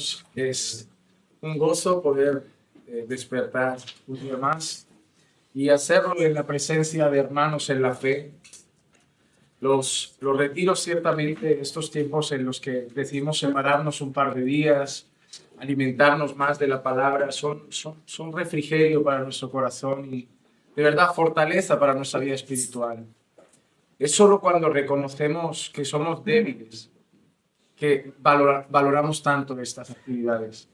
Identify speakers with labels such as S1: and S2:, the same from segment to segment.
S1: hermanos. Es un gozo poder despertar un día más y hacerlo en la presencia de hermanos en la fe. Los retiros, ciertamente, estos tiempos en los que decidimos separarnos un par de días, alimentarnos más de la palabra, son refrigerio para nuestro corazón y de verdad fortaleza para nuestra vida espiritual. Es solo cuando reconocemos que somos débiles que valoramos tanto estas actividades.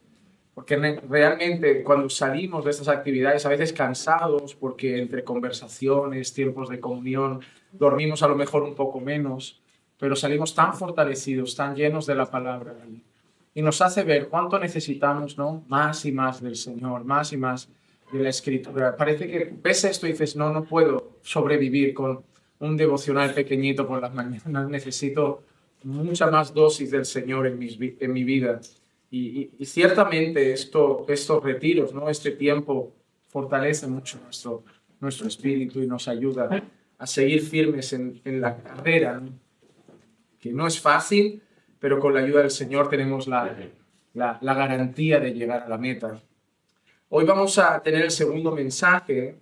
S1: Porque realmente cuando salimos de estas actividades, a veces cansados, porque entre conversaciones, tiempos de comunión, dormimos a lo mejor un poco menos, pero salimos tan fortalecidos, tan llenos de la palabra. Y nos hace ver cuánto necesitamos, ¿no? Más y más del Señor, más y más de la Escritura. Parece que ves esto y dices, no puedo sobrevivir con un devocional pequeñito por las mañanas. Necesito mucha más dosis del Señor en mi vida. Y ciertamente estos retiros, ¿no? Este tiempo fortalece mucho nuestro espíritu y nos ayuda a seguir firmes en la carrera, ¿no? Que no es fácil, pero con la ayuda del Señor tenemos la garantía de llegar a la meta. Hoy vamos a tener el segundo mensaje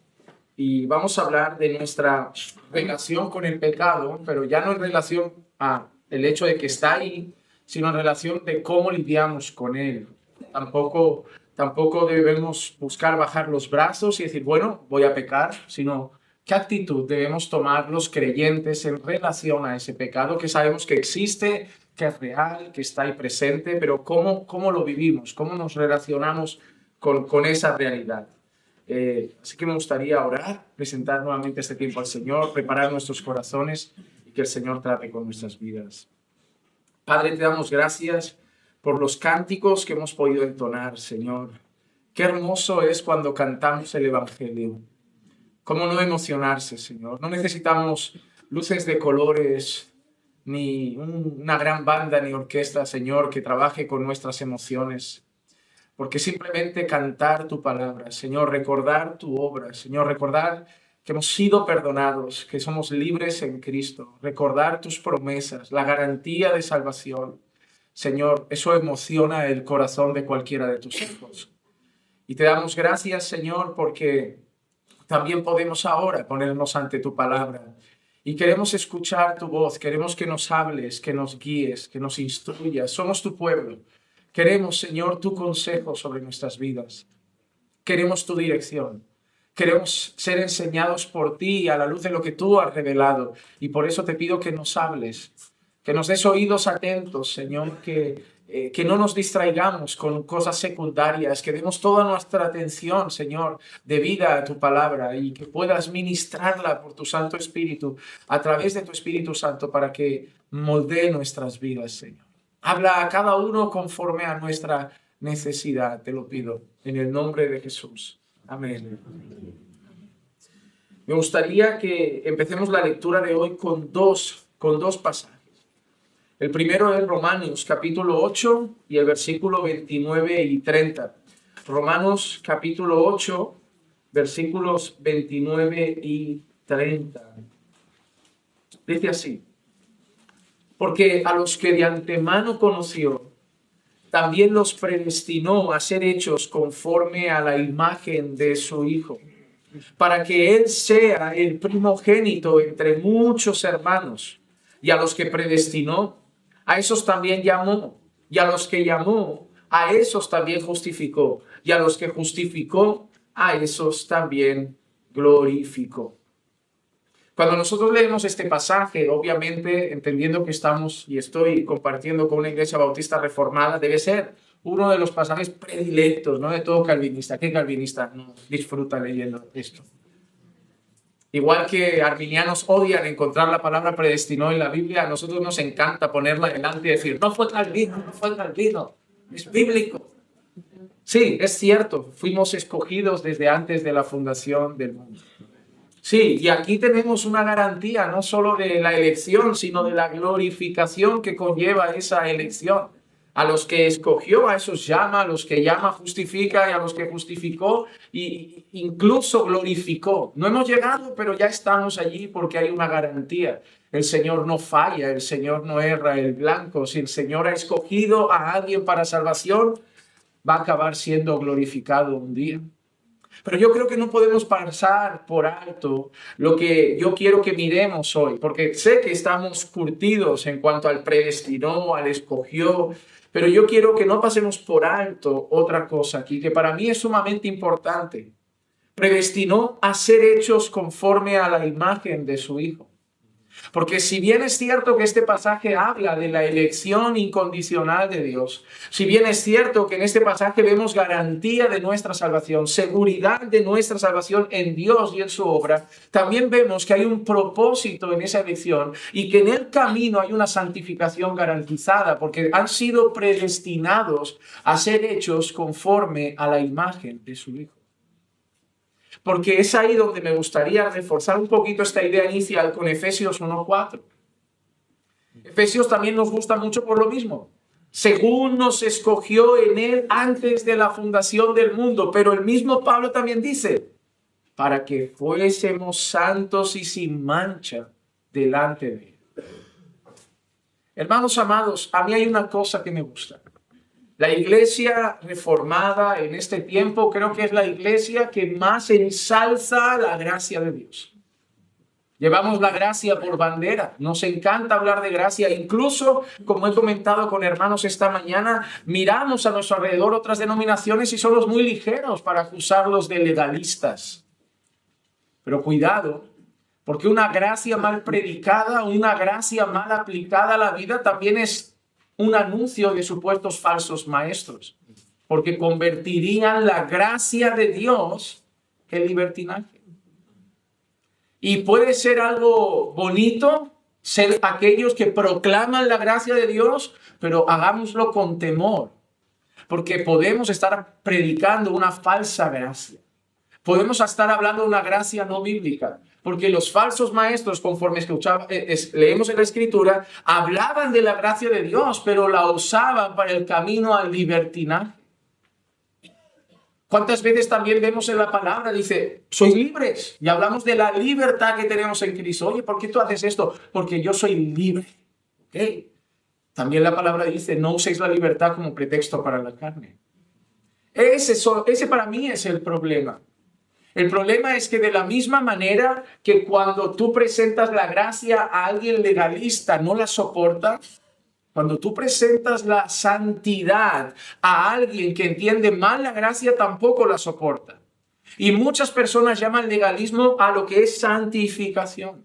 S1: y vamos a hablar de nuestra relación con el pecado, pero ya no en relación a el hecho de que está ahí, sino en relación de cómo lidiamos con él. Tampoco debemos buscar bajar los brazos y decir, bueno, voy a pecar, sino qué actitud debemos tomar los creyentes en relación a ese pecado que sabemos que existe, que es real, que está ahí presente, pero cómo lo vivimos, cómo nos relacionamos con esa realidad. Así que me gustaría orar, presentar nuevamente este tiempo al Señor, preparar nuestros corazones y que el Señor trate con nuestras vidas. Padre, te damos gracias por los cánticos que hemos podido entonar, Señor. Qué hermoso es cuando cantamos el Evangelio. ¿Cómo no emocionarse, Señor? No necesitamos luces de colores, ni una gran banda ni orquesta, Señor, que trabaje con nuestras emociones. Porque simplemente cantar tu palabra, Señor, recordar tu obra, Señor, recordar que hemos sido perdonados, que somos libres en Cristo, recordar tus promesas, la garantía de salvación. Señor, eso emociona el corazón de cualquiera de tus hijos. Y te damos gracias, Señor, porque también podemos ahora ponernos ante tu palabra. Y queremos escuchar tu voz, queremos que nos hables, que nos guíes, que nos instruyas. Somos tu pueblo. Queremos, Señor, tu consejo sobre nuestras vidas. Queremos tu dirección. Queremos ser enseñados por ti a la luz de lo que tú has revelado. Y por eso te pido que nos hables, que nos des oídos atentos, Señor, que no nos distraigamos con cosas secundarias, que demos toda nuestra atención, Señor, debida a tu palabra y que puedas ministrarla por tu Santo Espíritu, a través de tu Espíritu Santo, para que moldee nuestras vidas, Señor. Habla a cada uno conforme a nuestra necesidad, te lo pido, en el nombre de Jesús. Amén. Me gustaría que empecemos la lectura de hoy con dos pasajes. El primero es Romanos capítulo 8 y el versículo 29 y 30. Romanos capítulo 8, versículos 29 y 30. Dice así: porque a los que de antemano conoció, también los predestinó a ser hechos conforme a la imagen de su Hijo, para que Él sea el primogénito entre muchos hermanos. Y a los que predestinó, a esos también llamó. Y a los que llamó, a esos también justificó. Y a los que justificó, a esos también glorificó. Cuando nosotros leemos este pasaje, obviamente entendiendo que estamos y estoy compartiendo con una iglesia bautista reformada, debe ser uno de los pasajes predilectos, ¿no?, de todo calvinista. ¿Qué calvinista no disfruta leyendo esto? Igual que arminianos odian encontrar la palabra predestinó en la Biblia, a nosotros nos encanta ponerla delante y decir, no fue Calvino, es bíblico. Sí, es cierto, fuimos escogidos desde antes de la fundación del mundo. Sí, y aquí tenemos una garantía no solo de la elección, sino de la glorificación que conlleva esa elección. A los que escogió, a esos llama, a los que llama justifica, y a los que justificó e incluso glorificó. No hemos llegado, pero ya estamos allí porque hay una garantía. el Señor no falla, el Señor no erra el blanco. Si el Señor ha escogido a alguien para salvación, va a acabar siendo glorificado un día. Pero yo creo que no podemos pasar por alto lo que yo quiero que miremos hoy, porque sé que estamos curtidos en cuanto al predestinó, al escogió, pero yo quiero que no pasemos por alto otra cosa aquí, que para mí es sumamente importante. Predestinó a ser hechos conforme a la imagen de su Hijo. Porque si bien es cierto que este pasaje habla de la elección incondicional de Dios, si bien es cierto que en este pasaje vemos garantía de nuestra salvación, seguridad de nuestra salvación en Dios y en su obra, también vemos que hay un propósito en esa elección y que en el camino hay una santificación garantizada, porque han sido predestinados a ser hechos conforme a la imagen de su Hijo. Porque es ahí donde me gustaría reforzar un poquito esta idea inicial con Efesios 1:4. Efesios también nos gusta mucho por lo mismo. Según nos escogió en él antes de la fundación del mundo. Pero el mismo Pablo también dice, para que fuésemos santos y sin mancha delante de él. Hermanos amados, a mí hay una cosa que me gusta. La iglesia reformada en este tiempo creo que es la iglesia que más ensalza la gracia de Dios. Llevamos la gracia por bandera. Nos encanta hablar de gracia. Incluso, como he comentado con hermanos esta mañana, miramos a nuestro alrededor otras denominaciones y somos muy ligeros para acusarlos de legalistas. Pero cuidado, porque una gracia mal predicada, una gracia mal aplicada a la vida también es un anuncio de supuestos falsos maestros, porque convertirían la gracia de Dios en libertinaje. Y puede ser algo bonito ser aquellos que proclaman la gracia de Dios, pero hagámoslo con temor, porque podemos estar predicando una falsa gracia. Podemos estar hablando de una gracia no bíblica, porque los falsos maestros, conforme leemos en la Escritura, hablaban de la gracia de Dios, pero la usaban para el camino al libertinaje. ¿Cuántas veces también vemos en la palabra, dice, sois libres? Y hablamos de la libertad que tenemos en Cristo. Oye, ¿por qué tú haces esto? Porque yo soy libre. ¿Okay? También la palabra dice, no uséis la libertad como pretexto para la carne. Ese para mí es el problema. El problema es que de la misma manera que cuando tú presentas la gracia a alguien legalista no la soporta, cuando tú presentas la santidad a alguien que entiende mal la gracia tampoco la soporta. Y muchas personas llaman legalismo a lo que es santificación.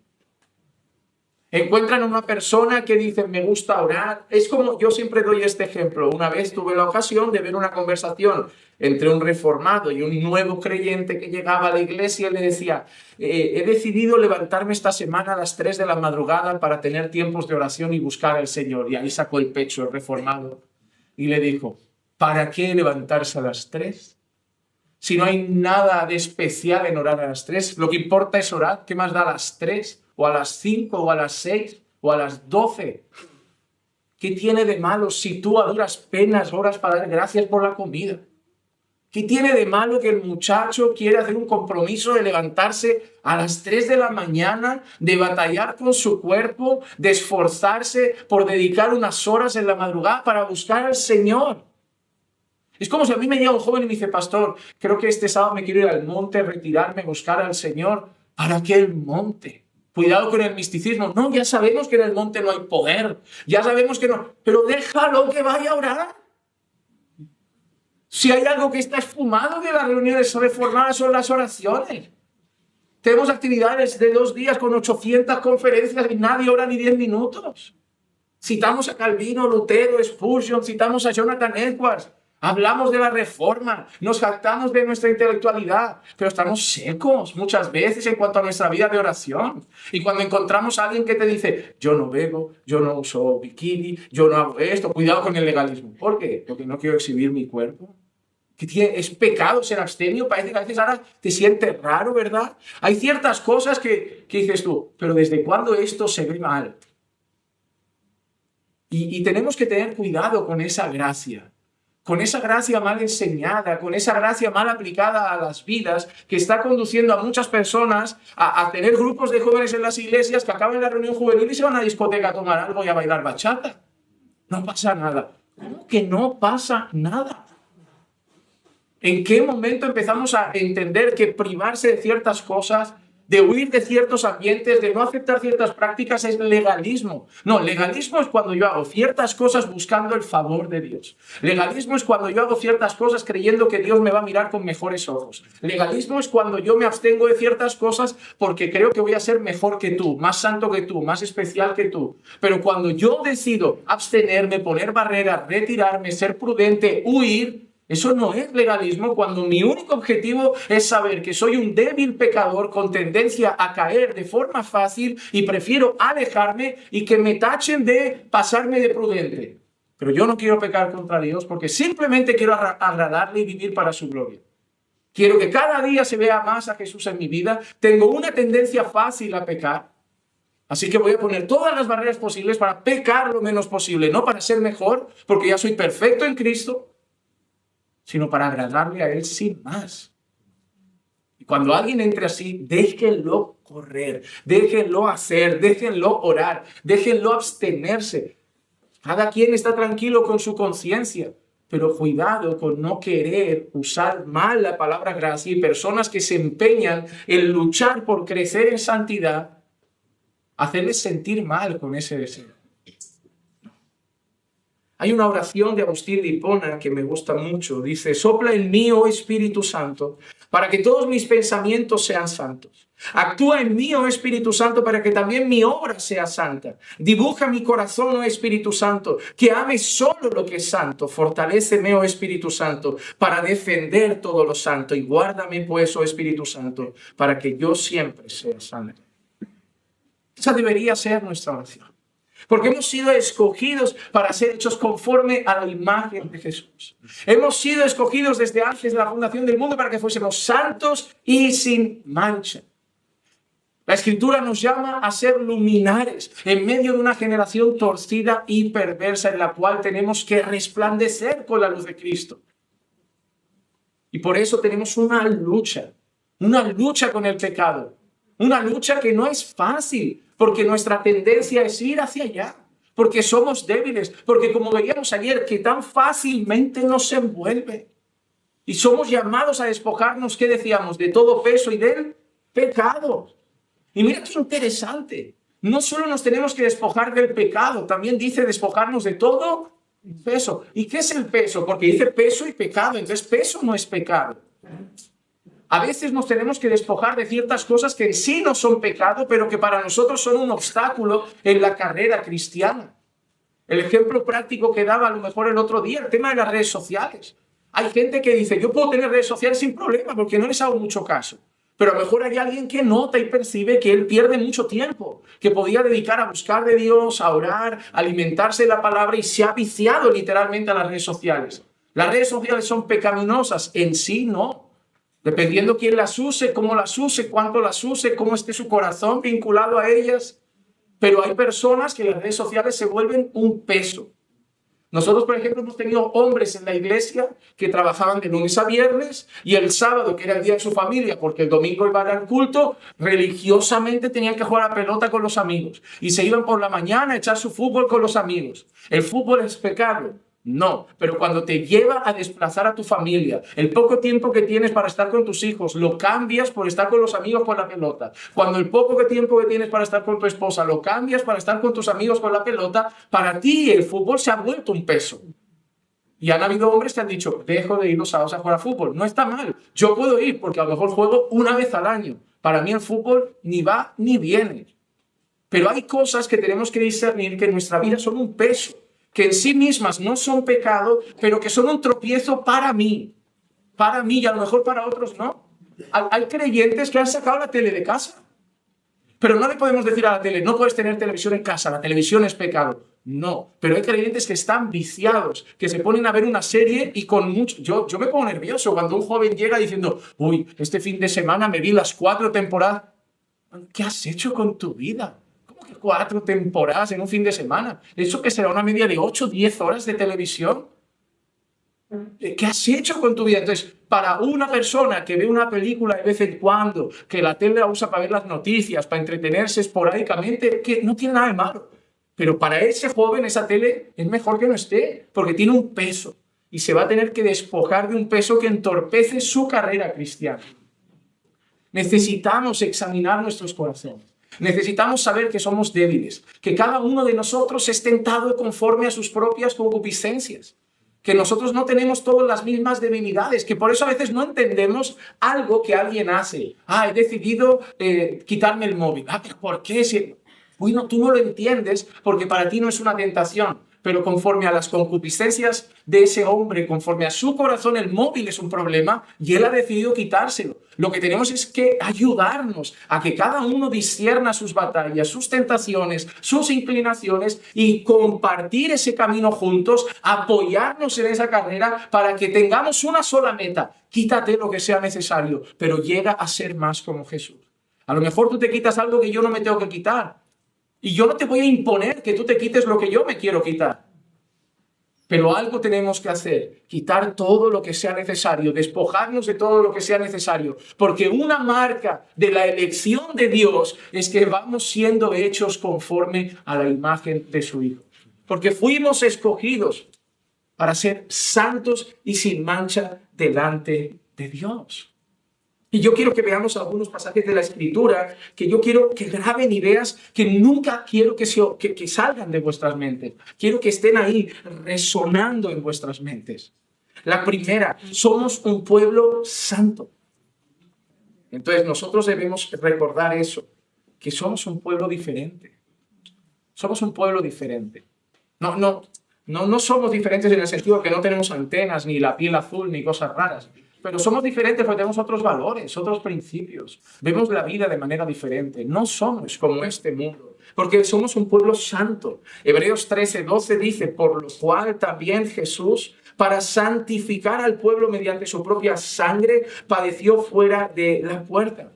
S1: Encuentran una persona que dice, me gusta orar. Es como, yo siempre doy este ejemplo. Una vez tuve la ocasión de ver una conversación entre un reformado y un nuevo creyente que llegaba a la iglesia y le decía, he decidido levantarme esta semana a las 3 de la madrugada para tener tiempos de oración y buscar al Señor. Y ahí sacó el pecho el reformado y le dijo, ¿para qué levantarse a las 3? Si no hay nada de especial en orar a las 3, lo que importa es orar. ¿Qué más da a las 3? ¿O a las 5? ¿O a las 6? ¿O a las 12? ¿Qué tiene de malo si tú a duras penas oras para dar gracias por la comida? ¿Qué tiene de malo que el muchacho quiera hacer un compromiso de levantarse a las 3 de la mañana, de batallar con su cuerpo, de esforzarse por dedicar unas horas en la madrugada para buscar al Señor? Es como si a mí me llega un joven y me dice, pastor, creo que este sábado me quiero ir al monte, retirarme, buscar al Señor. ¿Para qué el monte? Cuidado con el misticismo. No, ya sabemos que en el monte no hay poder. Ya sabemos que no. Pero déjalo que vaya a orar. Si hay algo que está esfumado de las reuniones reformadas son las oraciones. Tenemos actividades de 2 días con 800 conferencias y nadie ora ni 10 minutos. Citamos a Calvino, Lutero, Spurgeon, citamos a Jonathan Edwards. Hablamos de la reforma, nos jactamos de nuestra intelectualidad, pero estamos secos muchas veces en cuanto a nuestra vida de oración. Y cuando encontramos a alguien que te dice, yo no bebo, yo no uso bikini, yo no hago esto, cuidado con el legalismo. ¿Por qué? Porque no quiero exhibir mi cuerpo. Es pecado ser abstemio, parece que a veces ahora te sientes raro, ¿verdad? Hay ciertas cosas que dices tú, pero ¿desde cuándo esto se ve mal? Y tenemos que tener cuidado con esa gracia. con esa gracia mal enseñada, con esa gracia mal aplicada a las vidas, que está conduciendo a muchas personas a tener grupos de jóvenes en las iglesias que acaban la reunión juvenil y se van a la discoteca a tomar algo y a bailar bachata. No pasa nada. ¿Cómo que no pasa nada? ¿En qué momento empezamos a entender que privarse de ciertas cosas, de huir de ciertos ambientes, de no aceptar ciertas prácticas es legalismo? No, legalismo es cuando yo hago ciertas cosas buscando el favor de Dios. Legalismo es cuando yo hago ciertas cosas creyendo que Dios me va a mirar con mejores ojos. Legalismo es cuando yo me abstengo de ciertas cosas porque creo que voy a ser mejor que tú, más santo que tú, más especial que tú. Pero cuando yo decido abstenerme, poner barreras, retirarme, ser prudente, huir, eso no es legalismo cuando mi único objetivo es saber que soy un débil pecador con tendencia a caer de forma fácil y prefiero alejarme y que me tachen de pasarme de prudente. Pero yo no quiero pecar contra Dios porque simplemente quiero agradarle y vivir para su gloria. Quiero que cada día se vea más a Jesús en mi vida. Tengo una tendencia fácil a pecar. Así que voy a poner todas las barreras posibles para pecar lo menos posible. No para ser mejor, porque ya soy perfecto en Cristo, sino para agradarle a Él sin más. Y cuando alguien entre así, déjenlo correr, déjenlo hacer, déjenlo orar, déjenlo abstenerse. Cada quien está tranquilo con su conciencia, pero cuidado con no querer usar mal la palabra gracia y personas que se empeñan en luchar por crecer en santidad, hacerles sentir mal con ese deseo. Hay una oración de Agustín de Hipona que me gusta mucho. Dice, sopla en mí, oh Espíritu Santo, para que todos mis pensamientos sean santos. Actúa en mí, oh Espíritu Santo, para que también mi obra sea santa. Dibuja mi corazón, oh Espíritu Santo, que ame solo lo que es santo. Fortaléceme, oh Espíritu Santo, para defender todo lo santo. Y guárdame, pues, oh Espíritu Santo, para que yo siempre sea santo. Esa debería ser nuestra oración. Porque hemos sido escogidos para ser hechos conforme a la imagen de Jesús. Hemos sido escogidos desde antes de la fundación del mundo para que fuésemos santos y sin mancha. La Escritura nos llama a ser luminares en medio de una generación torcida y perversa en la cual tenemos que resplandecer con la luz de Cristo. Y por eso tenemos una lucha con el pecado. Una lucha que no es fácil, porque nuestra tendencia es ir hacia allá, porque somos débiles, porque como veíamos ayer, que tan fácilmente nos envuelve. Y somos llamados a despojarnos, ¿qué decíamos? De todo peso y del pecado. Y mira qué interesante. No solo nos tenemos que despojar del pecado, también dice despojarnos de todo peso. ¿Y qué es el peso? Porque dice peso y pecado, entonces peso no es pecado. A veces nos tenemos que despojar de ciertas cosas que en sí no son pecado, pero que para nosotros son un obstáculo en la carrera cristiana. El ejemplo práctico que daba a lo mejor el otro día, el tema de las redes sociales. Hay gente que dice, yo puedo tener redes sociales sin problema porque no les hago mucho caso. Pero a lo mejor hay alguien que nota y percibe que él pierde mucho tiempo, que podía dedicar a buscar de Dios, a orar, a alimentarse de la palabra y se ha viciado literalmente a las redes sociales. Las redes sociales son pecaminosas, en sí no. Dependiendo quién las use, cómo las use, cuánto las use, cómo esté su corazón vinculado a ellas. Pero hay personas que las redes sociales se vuelven un peso. Nosotros, por ejemplo, hemos tenido hombres en la iglesia que trabajaban de lunes a viernes y el sábado, que era el día de su familia, porque el domingo iban al culto, religiosamente tenían que jugar a pelota con los amigos. Y se iban por la mañana a echar su fútbol con los amigos. ¿El fútbol es pecado? No, pero cuando te lleva a desplazar a tu familia, el poco tiempo que tienes para estar con tus hijos, lo cambias por estar con los amigos con la pelota. Cuando el poco tiempo que tienes para estar con tu esposa, lo cambias para estar con tus amigos con la pelota, para ti el fútbol se ha vuelto un peso. Y han habido hombres que han dicho, dejo de ir los sábados a jugar a fútbol. No está mal, yo puedo ir porque a lo mejor juego una vez al año. Para mí el fútbol ni va ni viene. Pero hay cosas que tenemos que discernir que en nuestra vida son un peso, que en sí mismas no son pecado, pero que son un tropiezo para mí y a lo mejor para otros no. Hay creyentes que han sacado la tele de casa, pero no le podemos decir a la tele, no puedes tener televisión en casa, la televisión es pecado. No, pero hay creyentes que están viciados, que se ponen a ver una serie y con mucho... Yo me pongo nervioso cuando un joven llega diciendo, uy, este fin de semana me vi las 4 temporadas. ¿Qué has hecho con tu vida? 4 temporadas en un fin de semana. ¿Eso que será una media de 8 o 10 horas de televisión? ¿Qué has hecho con tu vida? Entonces, para una persona que ve una película de vez en cuando, que la tele la usa para ver las noticias, para entretenerse esporádicamente, que no tiene nada de malo. Pero para ese joven, esa tele es mejor que no esté, porque tiene un peso y se va a tener que despojar de un peso que entorpece su carrera cristiana. Necesitamos examinar nuestros corazones. Necesitamos saber que somos débiles, que cada uno de nosotros es tentado conforme a sus propias concupiscencias, que nosotros no tenemos todas las mismas debilidades, que por eso a veces no entendemos algo que alguien hace. He decidido quitarme el móvil. ¿Pero por qué? Bueno, tú no lo entiendes porque para ti no es una tentación, pero conforme a las concupiscencias de ese hombre, conforme a su corazón, el móvil es un problema y él ha decidido quitárselo. Lo que tenemos es que ayudarnos a que cada uno discierna sus batallas, sus tentaciones, sus inclinaciones y compartir ese camino juntos, apoyarnos en esa carrera para que tengamos una sola meta. Quítate lo que sea necesario, pero llega a ser más como Jesús. A lo mejor tú te quitas algo que yo no me tengo que quitar. Y yo no te voy a imponer que tú te quites lo que yo me quiero quitar. Pero algo tenemos que hacer, quitar todo lo que sea necesario, despojarnos de todo lo que sea necesario, porque una marca de la elección de Dios es que vamos siendo hechos conforme a la imagen de su Hijo. Porque fuimos escogidos para ser santos y sin mancha delante de Dios. Y yo quiero que veamos algunos pasajes de la Escritura, que yo quiero que graben ideas que nunca quiero que salgan de vuestras mentes. Quiero que estén ahí resonando en vuestras mentes. La primera, somos un pueblo santo. Entonces nosotros debemos recordar eso, que somos un pueblo diferente. Somos un pueblo diferente. No somos diferentes en el sentido de que no tenemos antenas, ni la piel azul, ni cosas raras. Pero somos diferentes porque tenemos otros valores, otros principios. Vemos la vida de manera diferente. No somos como este mundo, porque somos un pueblo santo. Hebreos 13:12 dice, por lo cual también Jesús, para santificar al pueblo mediante su propia sangre, padeció fuera de la puerta.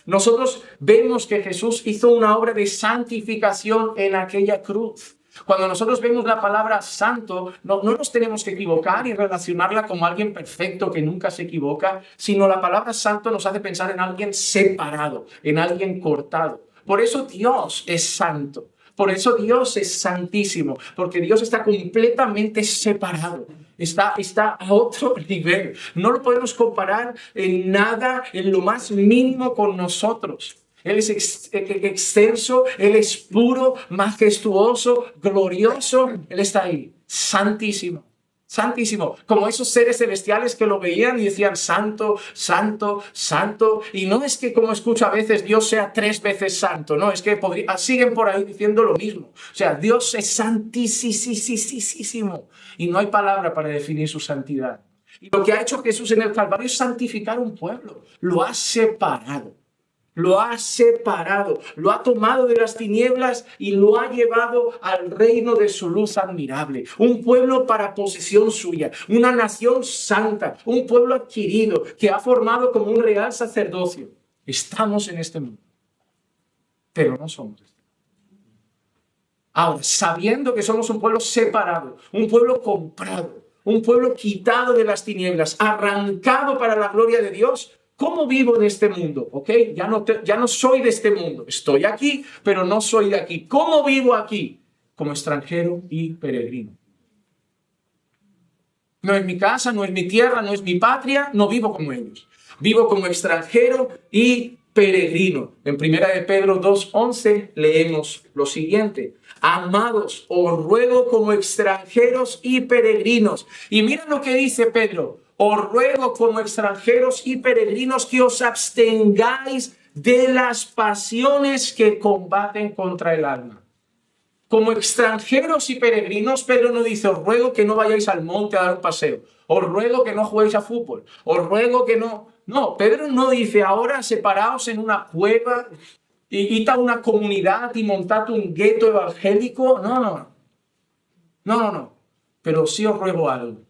S1: Nosotros vemos que Jesús hizo una obra de santificación en aquella cruz. Cuando nosotros vemos la palabra santo, no nos tenemos que equivocar y relacionarla como alguien perfecto que nunca se equivoca, sino la palabra santo nos hace pensar en alguien separado, en alguien cortado. Por eso Dios es santo, por eso Dios es santísimo, porque Dios está completamente separado, está a otro nivel. No lo podemos comparar en nada, en lo más mínimo con nosotros. Él es extenso, Él es puro, majestuoso, glorioso. Él está ahí, santísimo, santísimo. Como esos seres celestiales que lo veían y decían santo, santo, santo. Y no es que, como escucho a veces, Dios sea 3 veces santo, no, es que siguen por ahí diciendo lo mismo. O sea, Dios es santísimo y no hay palabra para definir su santidad. Y lo que ha hecho Jesús en el Calvario es santificar un pueblo, lo ha separado. Lo ha separado, lo ha tomado de las tinieblas y lo ha llevado al reino de su luz admirable. Un pueblo para posesión suya, una nación santa, un pueblo adquirido que ha formado como un real sacerdocio. Estamos en este mundo, pero no somos este mundo. Ahora, sabiendo que somos un pueblo separado, un pueblo comprado, un pueblo quitado de las tinieblas, arrancado para la gloria de Dios, ¿cómo vivo en este mundo? ¿Ok? Ya no soy de este mundo. Estoy aquí, pero no soy de aquí. ¿Cómo vivo aquí? Como extranjero y peregrino. No es mi casa, no es mi tierra, no es mi patria. No vivo como ellos. Vivo como extranjero y peregrino. En 1 Pedro 2:11 leemos lo siguiente. Amados, os ruego como extranjeros y peregrinos. Y mira lo que dice Pedro. Os ruego como extranjeros y peregrinos que os abstengáis de las pasiones que combaten contra el alma. Como extranjeros y peregrinos, Pedro no dice, os ruego que no vayáis al monte a dar un paseo. Os ruego que no juguéis a fútbol. Os ruego que no... No, Pedro no dice, ahora separaos en una cueva y id a una comunidad y montad un gueto evangélico. No. Pero sí os ruego algo.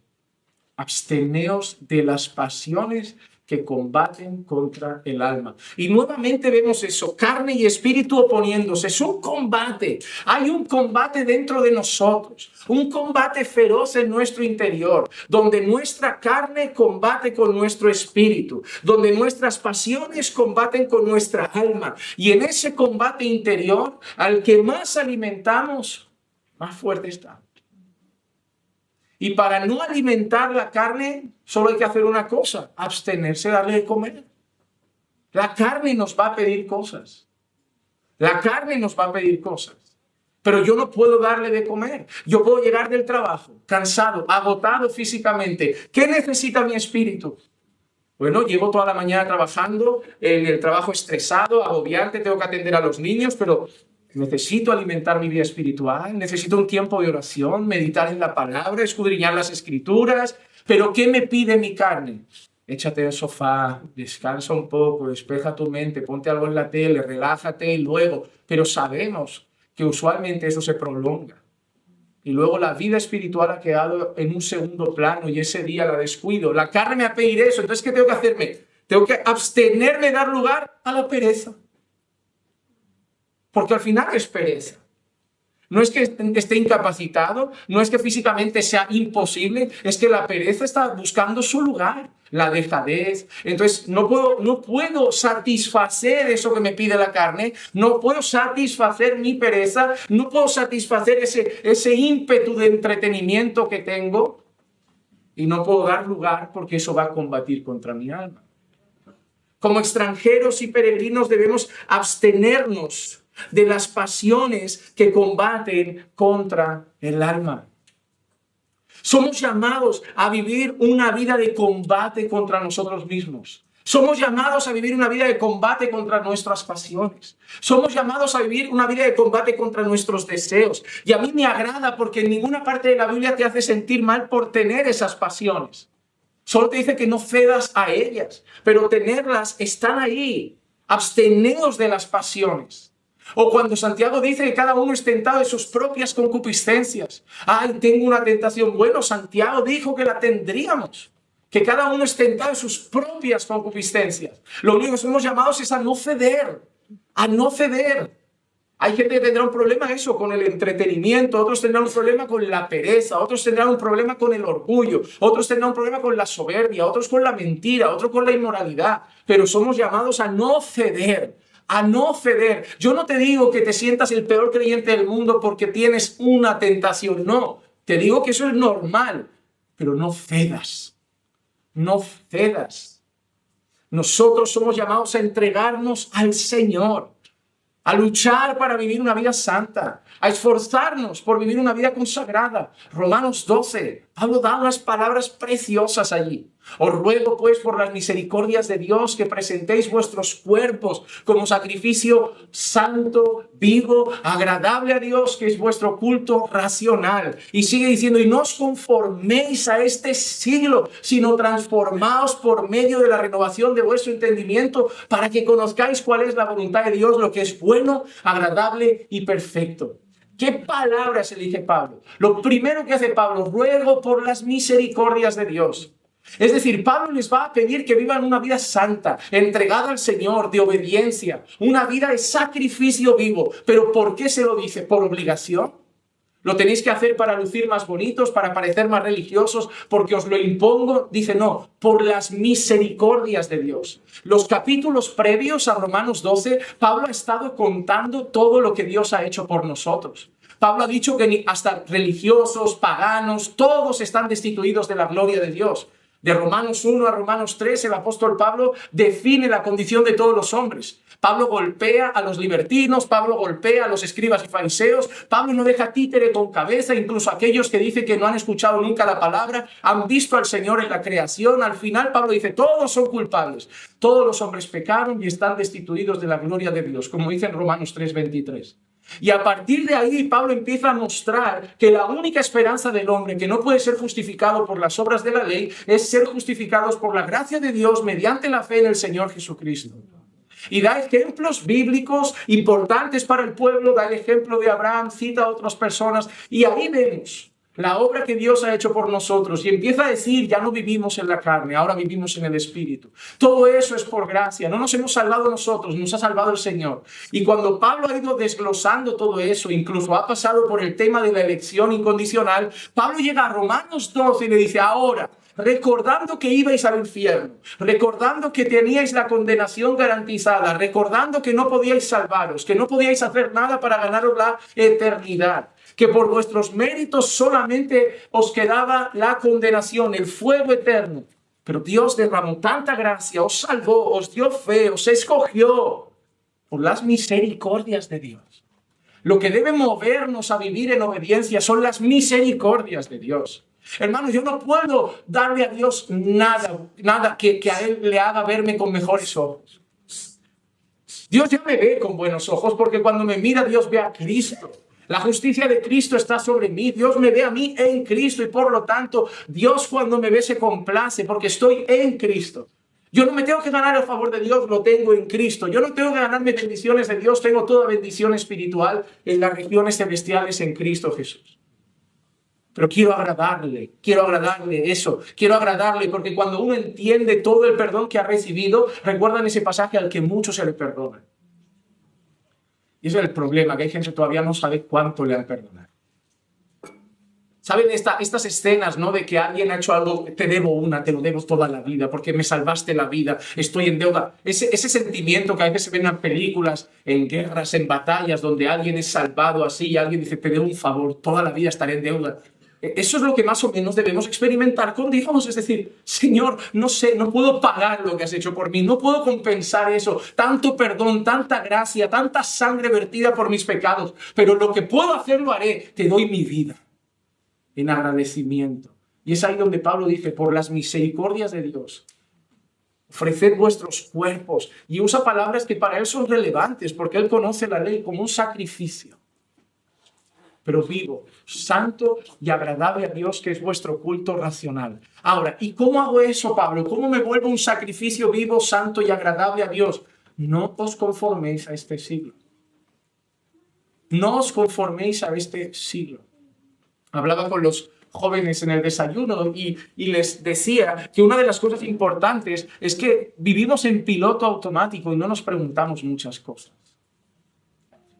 S1: Absteneos de las pasiones que combaten contra el alma. Y nuevamente vemos eso, carne y espíritu oponiéndose. Es un combate. Hay un combate dentro de nosotros, un combate feroz en nuestro interior, donde nuestra carne combate con nuestro espíritu, donde nuestras pasiones combaten con nuestra alma. Y en ese combate interior, al que más alimentamos, más fuerte está. Y para no alimentar la carne, solo hay que hacer una cosa, abstenerse, darle de comer. La carne nos va a pedir cosas. La carne nos va a pedir cosas. Pero yo no puedo darle de comer. Yo puedo llegar del trabajo, cansado, agotado físicamente. ¿Qué necesita mi espíritu? Bueno, llevo toda la mañana trabajando, en el trabajo estresado, agobiante, tengo que atender a los niños, pero necesito alimentar mi vida espiritual, necesito un tiempo de oración, meditar en la palabra, escudriñar las escrituras. ¿Pero qué me pide mi carne? Échate en el sofá, descansa un poco, despeja tu mente, ponte algo en la tele, relájate y luego. Pero sabemos que usualmente eso se prolonga. Y luego la vida espiritual ha quedado en un segundo plano y ese día la descuido. La carne me va a pedir eso. Entonces, ¿qué tengo que hacerme? Tengo que abstenerme de dar lugar a la pereza. Porque al final es pereza. No es que esté incapacitado, no es que físicamente sea imposible, es que la pereza está buscando su lugar, la dejadez. Entonces no puedo satisfacer eso que me pide la carne, no puedo satisfacer mi pereza, no puedo satisfacer ese ímpetu de entretenimiento que tengo y no puedo dar lugar porque eso va a combatir contra mi alma. Como extranjeros y peregrinos debemos abstenernos de las pasiones que combaten contra el alma. Somos llamados a vivir una vida de combate contra nosotros mismos. Somos llamados a vivir una vida de combate contra nuestras pasiones. Somos llamados a vivir una vida de combate contra nuestros deseos. Y a mí me agrada porque en ninguna parte de la Biblia te hace sentir mal por tener esas pasiones. Solo te dice que no cedas a ellas, pero tenerlas están ahí. Absteneos de las pasiones. O cuando Santiago dice que cada uno es tentado de sus propias concupiscencias. Ay, tengo una tentación. Bueno, Santiago dijo que la tendríamos. Que cada uno es tentado de sus propias concupiscencias. Lo único que somos llamados es a no ceder. A no ceder. Hay gente que tendrá un problema eso con el entretenimiento, otros tendrán un problema con la pereza, otros tendrán un problema con el orgullo, otros tendrán un problema con la soberbia, otros con la mentira, otros con la inmoralidad. Pero somos llamados a no ceder. A no ceder. Yo no te digo que te sientas el peor creyente del mundo porque tienes una tentación. No, te digo que eso es normal. Pero no cedas. No cedas. Nosotros somos llamados a entregarnos al Señor. A luchar para vivir una vida santa. A esforzarnos por vivir una vida consagrada. Romanos 12. Pablo da unas palabras preciosas allí. Os ruego pues por las misericordias de Dios que presentéis vuestros cuerpos como sacrificio santo, vivo, agradable a Dios, que es vuestro culto racional. Y sigue diciendo, y no os conforméis a este siglo, sino transformaos por medio de la renovación de vuestro entendimiento para que conozcáis cuál es la voluntad de Dios, lo que es bueno, agradable y perfecto. ¿Qué palabras elige Pablo? Lo primero que hace Pablo, ruego por las misericordias de Dios. Es decir, Pablo les va a pedir que vivan una vida santa, entregada al Señor, de obediencia, una vida de sacrificio vivo. ¿Pero por qué se lo dice? ¿Por obligación? ¿Lo tenéis que hacer para lucir más bonitos, para parecer más religiosos, porque os lo impongo? Dice, no, por las misericordias de Dios. Los capítulos previos a Romanos 12, Pablo ha estado contando todo lo que Dios ha hecho por nosotros. Pablo ha dicho que hasta religiosos, paganos, todos están destituidos de la gloria de Dios. De Romanos 1 a Romanos 3, el apóstol Pablo define la condición de todos los hombres. Pablo golpea a los libertinos, Pablo golpea a los escribas y fariseos, Pablo no deja títere con cabeza, incluso aquellos que dicen que no han escuchado nunca la palabra, han visto al Señor en la creación. Al final Pablo dice, todos son culpables, todos los hombres pecaron y están destituidos de la gloria de Dios, como dice en Romanos 3:23. Y a partir de ahí Pablo empieza a mostrar que la única esperanza del hombre que no puede ser justificado por las obras de la ley es ser justificados por la gracia de Dios mediante la fe en el Señor Jesucristo. Y da ejemplos bíblicos importantes para el pueblo, da el ejemplo de Abraham, cita a otras personas y ahí vemos la obra que Dios ha hecho por nosotros y empieza a decir, ya no vivimos en la carne, ahora vivimos en el Espíritu. Todo eso es por gracia, no nos hemos salvado nosotros, nos ha salvado el Señor. Y cuando Pablo ha ido desglosando todo eso, incluso ha pasado por el tema de la elección incondicional, Pablo llega a Romanos 12 y le dice, ahora, recordando que ibais al infierno, recordando que teníais la condenación garantizada, recordando que no podíais salvaros, que no podíais hacer nada para ganaros la eternidad, que por vuestros méritos solamente os quedaba la condenación, el fuego eterno. Pero Dios derramó tanta gracia, os salvó, os dio fe, os escogió por las misericordias de Dios. Lo que debe movernos a vivir en obediencia son las misericordias de Dios. Hermanos, yo no puedo darle a Dios nada que a Él le haga verme con mejores ojos. Dios ya me ve con buenos ojos porque cuando me mira Dios ve a Cristo. La justicia de Cristo está sobre mí. Dios me ve a mí en Cristo y por lo tanto Dios cuando me ve se complace porque estoy en Cristo. Yo no me tengo que ganar el favor de Dios, lo tengo en Cristo. Yo no tengo que ganarme bendiciones de Dios, tengo toda bendición espiritual en las regiones celestiales en Cristo Jesús. Pero quiero agradarle eso, quiero agradarle porque cuando uno entiende todo el perdón que ha recibido, recuerdan ese pasaje al que mucho se le perdona. Y ese es el problema, que hay gente que todavía no sabe cuánto le han perdonado. ¿Saben estas escenas, ¿no? De que alguien ha hecho algo, te debo una, te lo debo toda la vida, porque me salvaste la vida, estoy en deuda. Ese sentimiento que a veces se ven en películas, en guerras, en batallas, donde alguien es salvado así y alguien dice, te debo un favor, toda la vida estaré en deuda. Eso es lo que más o menos debemos experimentar con Dios. Es decir, Señor, no sé, no puedo pagar lo que has hecho por mí, no puedo compensar eso, tanto perdón, tanta gracia, tanta sangre vertida por mis pecados, pero lo que puedo hacer lo haré, te doy mi vida en agradecimiento. Y es ahí donde Pablo dice, por las misericordias de Dios, ofreced vuestros cuerpos. Y usa palabras que para él son relevantes, porque él conoce la ley como un sacrificio, pero vivo, santo y agradable a Dios, que es vuestro culto racional. Ahora, ¿y cómo hago eso, Pablo? ¿Cómo me vuelvo un sacrificio vivo, santo y agradable a Dios? No os conforméis a este siglo. No os conforméis a este siglo. Hablaba con los jóvenes en el desayuno y les decía que una de las cosas importantes es que vivimos en piloto automático y no nos preguntamos muchas cosas.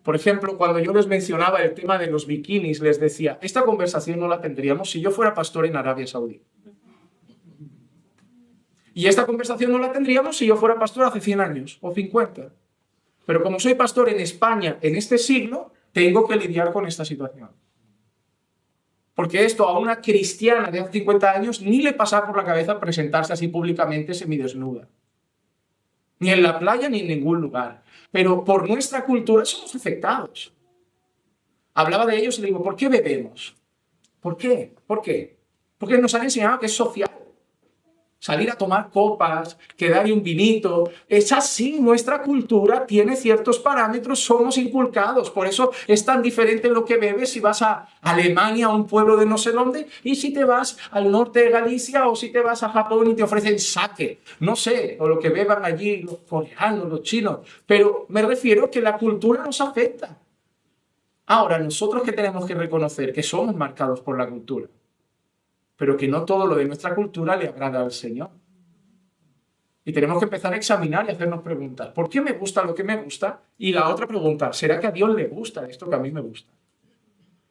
S1: Por ejemplo, cuando yo les mencionaba el tema de los bikinis, les decía, esta conversación no la tendríamos si yo fuera pastor en Arabia Saudí. Y esta conversación no la tendríamos si yo fuera pastor hace 100 años o 50. Pero como soy pastor en España en este siglo, tengo que lidiar con esta situación. Porque esto a una cristiana de hace 50 años ni le pasa por la cabeza presentarse así públicamente semidesnuda. Ni en la playa ni en ningún lugar. Pero por nuestra cultura somos afectados. Hablaba de ellos y le digo, ¿por qué bebemos? ¿Por qué? ¿Por qué? Porque nos han enseñado que es social. Salir a tomar copas, quedar un vinito. Es así, nuestra cultura tiene ciertos parámetros, somos inculcados. Por eso es tan diferente lo que bebes si vas a Alemania, a un pueblo de no sé dónde, y si te vas al norte de Galicia o si te vas a Japón y te ofrecen sake. No sé, o lo que beban allí los coreanos, los chinos. Pero me refiero que la cultura nos afecta. Ahora, nosotros que tenemos que reconocer que somos marcados por la cultura, pero que no todo lo de nuestra cultura le agrada al Señor. Y tenemos que empezar a examinar y hacernos preguntas. ¿Por qué me gusta lo que me gusta? Y la otra pregunta, ¿será que a Dios le gusta esto que a mí me gusta?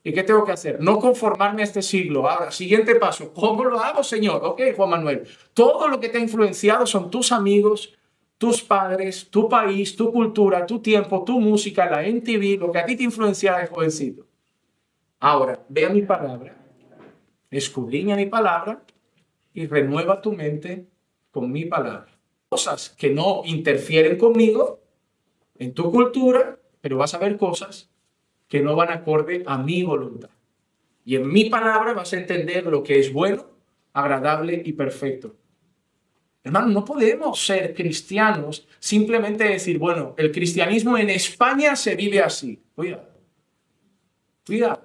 S1: ¿Y qué tengo que hacer? No conformarme a este siglo. Ahora, siguiente paso. ¿Cómo lo hago, Señor? Ok, Juan Manuel. Todo lo que te ha influenciado son tus amigos, tus padres, tu país, tu cultura, tu tiempo, tu música, la MTV, lo que a ti te influenciaba de jovencito. Ahora, ve a mi palabra. Escudriña mi palabra y renueva tu mente con mi palabra. Cosas que no interfieren conmigo, en tu cultura, pero vas a ver cosas que no van acorde a mi voluntad. Y en mi palabra vas a entender lo que es bueno, agradable y perfecto. Hermano, no podemos ser cristianos simplemente decir, bueno, el cristianismo en España se vive así. Cuidado. Cuidado.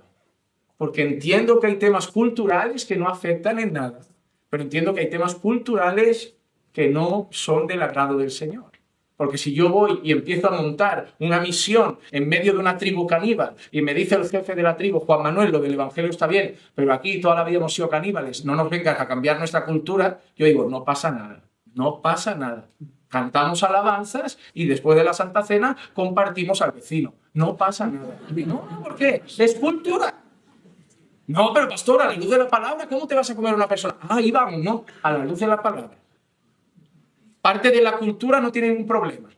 S1: Porque entiendo que hay temas culturales que no afectan en nada, pero entiendo que hay temas culturales que no son del agrado del Señor. Porque si yo voy y empiezo a montar una misión en medio de una tribu caníbal y me dice el jefe de la tribu, Juan Manuel, lo del evangelio está bien, pero aquí toda la vida hemos sido caníbales, no nos vengas a cambiar nuestra cultura, yo digo, no pasa nada, no pasa nada. Cantamos alabanzas y después de la Santa Cena compartimos al vecino. No pasa nada. No, ¿por qué? Es cultura. No, pero pastor, a la luz de la palabra, ¿cómo te vas a comer a una persona? Ah, ahí vamos, ¿no? A la luz de la palabra. Parte de la cultura no tiene ningún problema.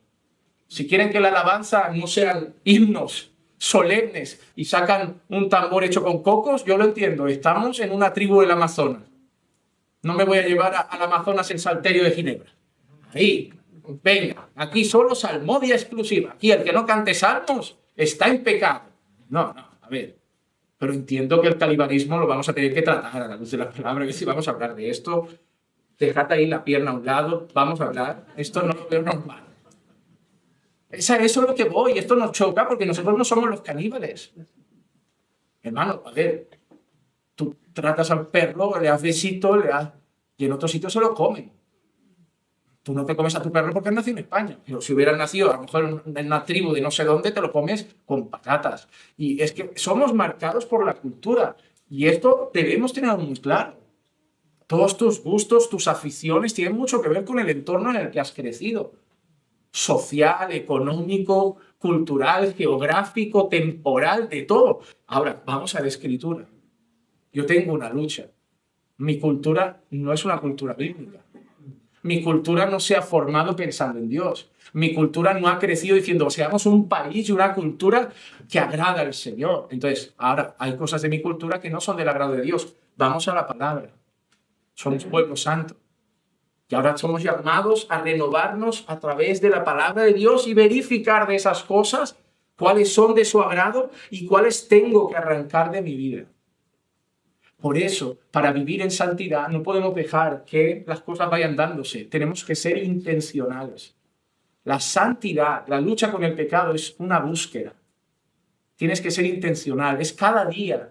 S1: Si quieren que la alabanza no sean himnos solemnes y sacan un tambor hecho con cocos, yo lo entiendo. Estamos en una tribu del Amazonas. No me voy a llevar al Amazonas el salterio de Ginebra. Ahí, venga, aquí solo salmodia exclusiva. Aquí el que no cante salmos está en pecado. No, a ver. Pero entiendo que el talibanismo lo vamos a tener que tratar a la luz de la palabra. A ver si vamos a hablar de esto. Dejad ahí la pierna a un lado, vamos a hablar. Esto no lo veo normal. Eso es lo que voy. Esto nos choca porque nosotros no somos los caníbales. Hermano, a ver, tú tratas al perro, le das besito, y en otros sitios se lo comen. Tú no te comes a tu perro porque has nacido en España. Pero si hubieras nacido a lo mejor en una tribu de no sé dónde, te lo comes con patatas. Y es que somos marcados por la cultura. Y esto debemos tenerlo muy claro. Todos tus gustos, tus aficiones tienen mucho que ver con el entorno en el que has crecido. Social, económico, cultural, geográfico, temporal, de todo. Ahora, vamos a la Escritura. Yo tengo una lucha. Mi cultura no es una cultura bíblica. Mi cultura no se ha formado pensando en Dios. Mi cultura no ha crecido diciendo, seamos un país y una cultura que agrada al Señor. Entonces, ahora hay cosas de mi cultura que no son del agrado de Dios. Vamos a la palabra. Somos pueblo santo. Y ahora somos llamados a renovarnos a través de la palabra de Dios y verificar de esas cosas cuáles son de su agrado y cuáles tengo que arrancar de mi vida. Por eso, para vivir en santidad, no podemos dejar que las cosas vayan dándose. Tenemos que ser intencionales. La santidad, la lucha con el pecado es una búsqueda. Tienes que ser intencional. Es cada día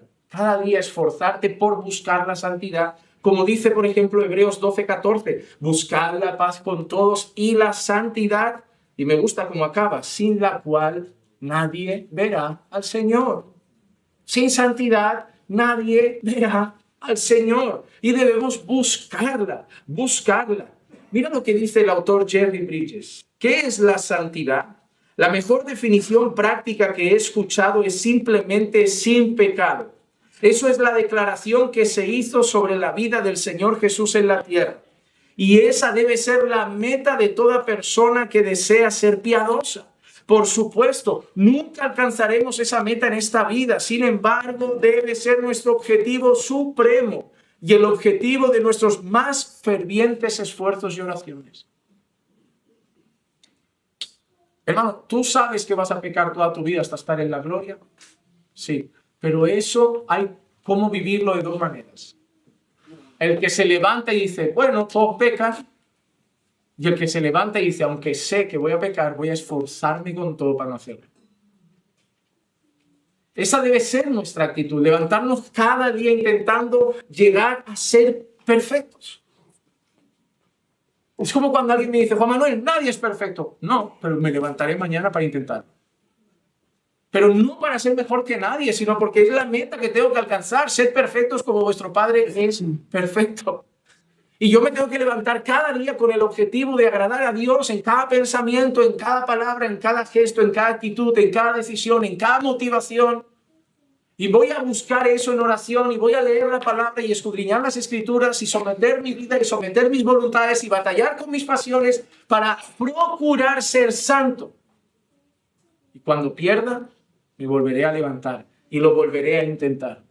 S1: esforzarte por buscar la santidad. Como dice, por ejemplo, Hebreos 12:14, buscad la paz con todos y la santidad, y me gusta cómo acaba, sin la cual nadie verá al Señor. Sin santidad nadie verá al Señor y debemos buscarla. Mira lo que dice el autor Jerry Bridges. ¿Qué es la santidad? La mejor definición práctica que he escuchado es simplemente sin pecado. Eso es la declaración que se hizo sobre la vida del Señor Jesús en la tierra. Y esa debe ser la meta de toda persona que desea ser piadosa. Por supuesto, nunca alcanzaremos esa meta en esta vida. Sin embargo, debe ser nuestro objetivo supremo y el objetivo de nuestros más fervientes esfuerzos y oraciones. Hermano, ¿tú sabes que vas a pecar toda tu vida hasta estar en la gloria? Sí, pero eso hay cómo vivirlo de dos maneras. El que se levanta y dice, bueno, todos pecan. Y el que se levanta y dice, aunque sé que voy a pecar, voy a esforzarme con todo para no hacerlo. Esa debe ser nuestra actitud, levantarnos cada día intentando llegar a ser perfectos. Es como cuando alguien me dice, Juan Manuel, nadie es perfecto. No, pero me levantaré mañana para intentarlo. Pero no para ser mejor que nadie, sino porque es la meta que tengo que alcanzar, ser perfectos como vuestro Padre es perfecto. Y yo me tengo que levantar cada día con el objetivo de agradar a Dios en cada pensamiento, en cada palabra, en cada gesto, en cada actitud, en cada decisión, en cada motivación. Y voy a buscar eso en oración y voy a leer la palabra y escudriñar las Escrituras y someter mi vida y someter mis voluntades y batallar con mis pasiones para procurar ser santo. Y cuando pierda, me volveré a levantar y lo volveré a intentar.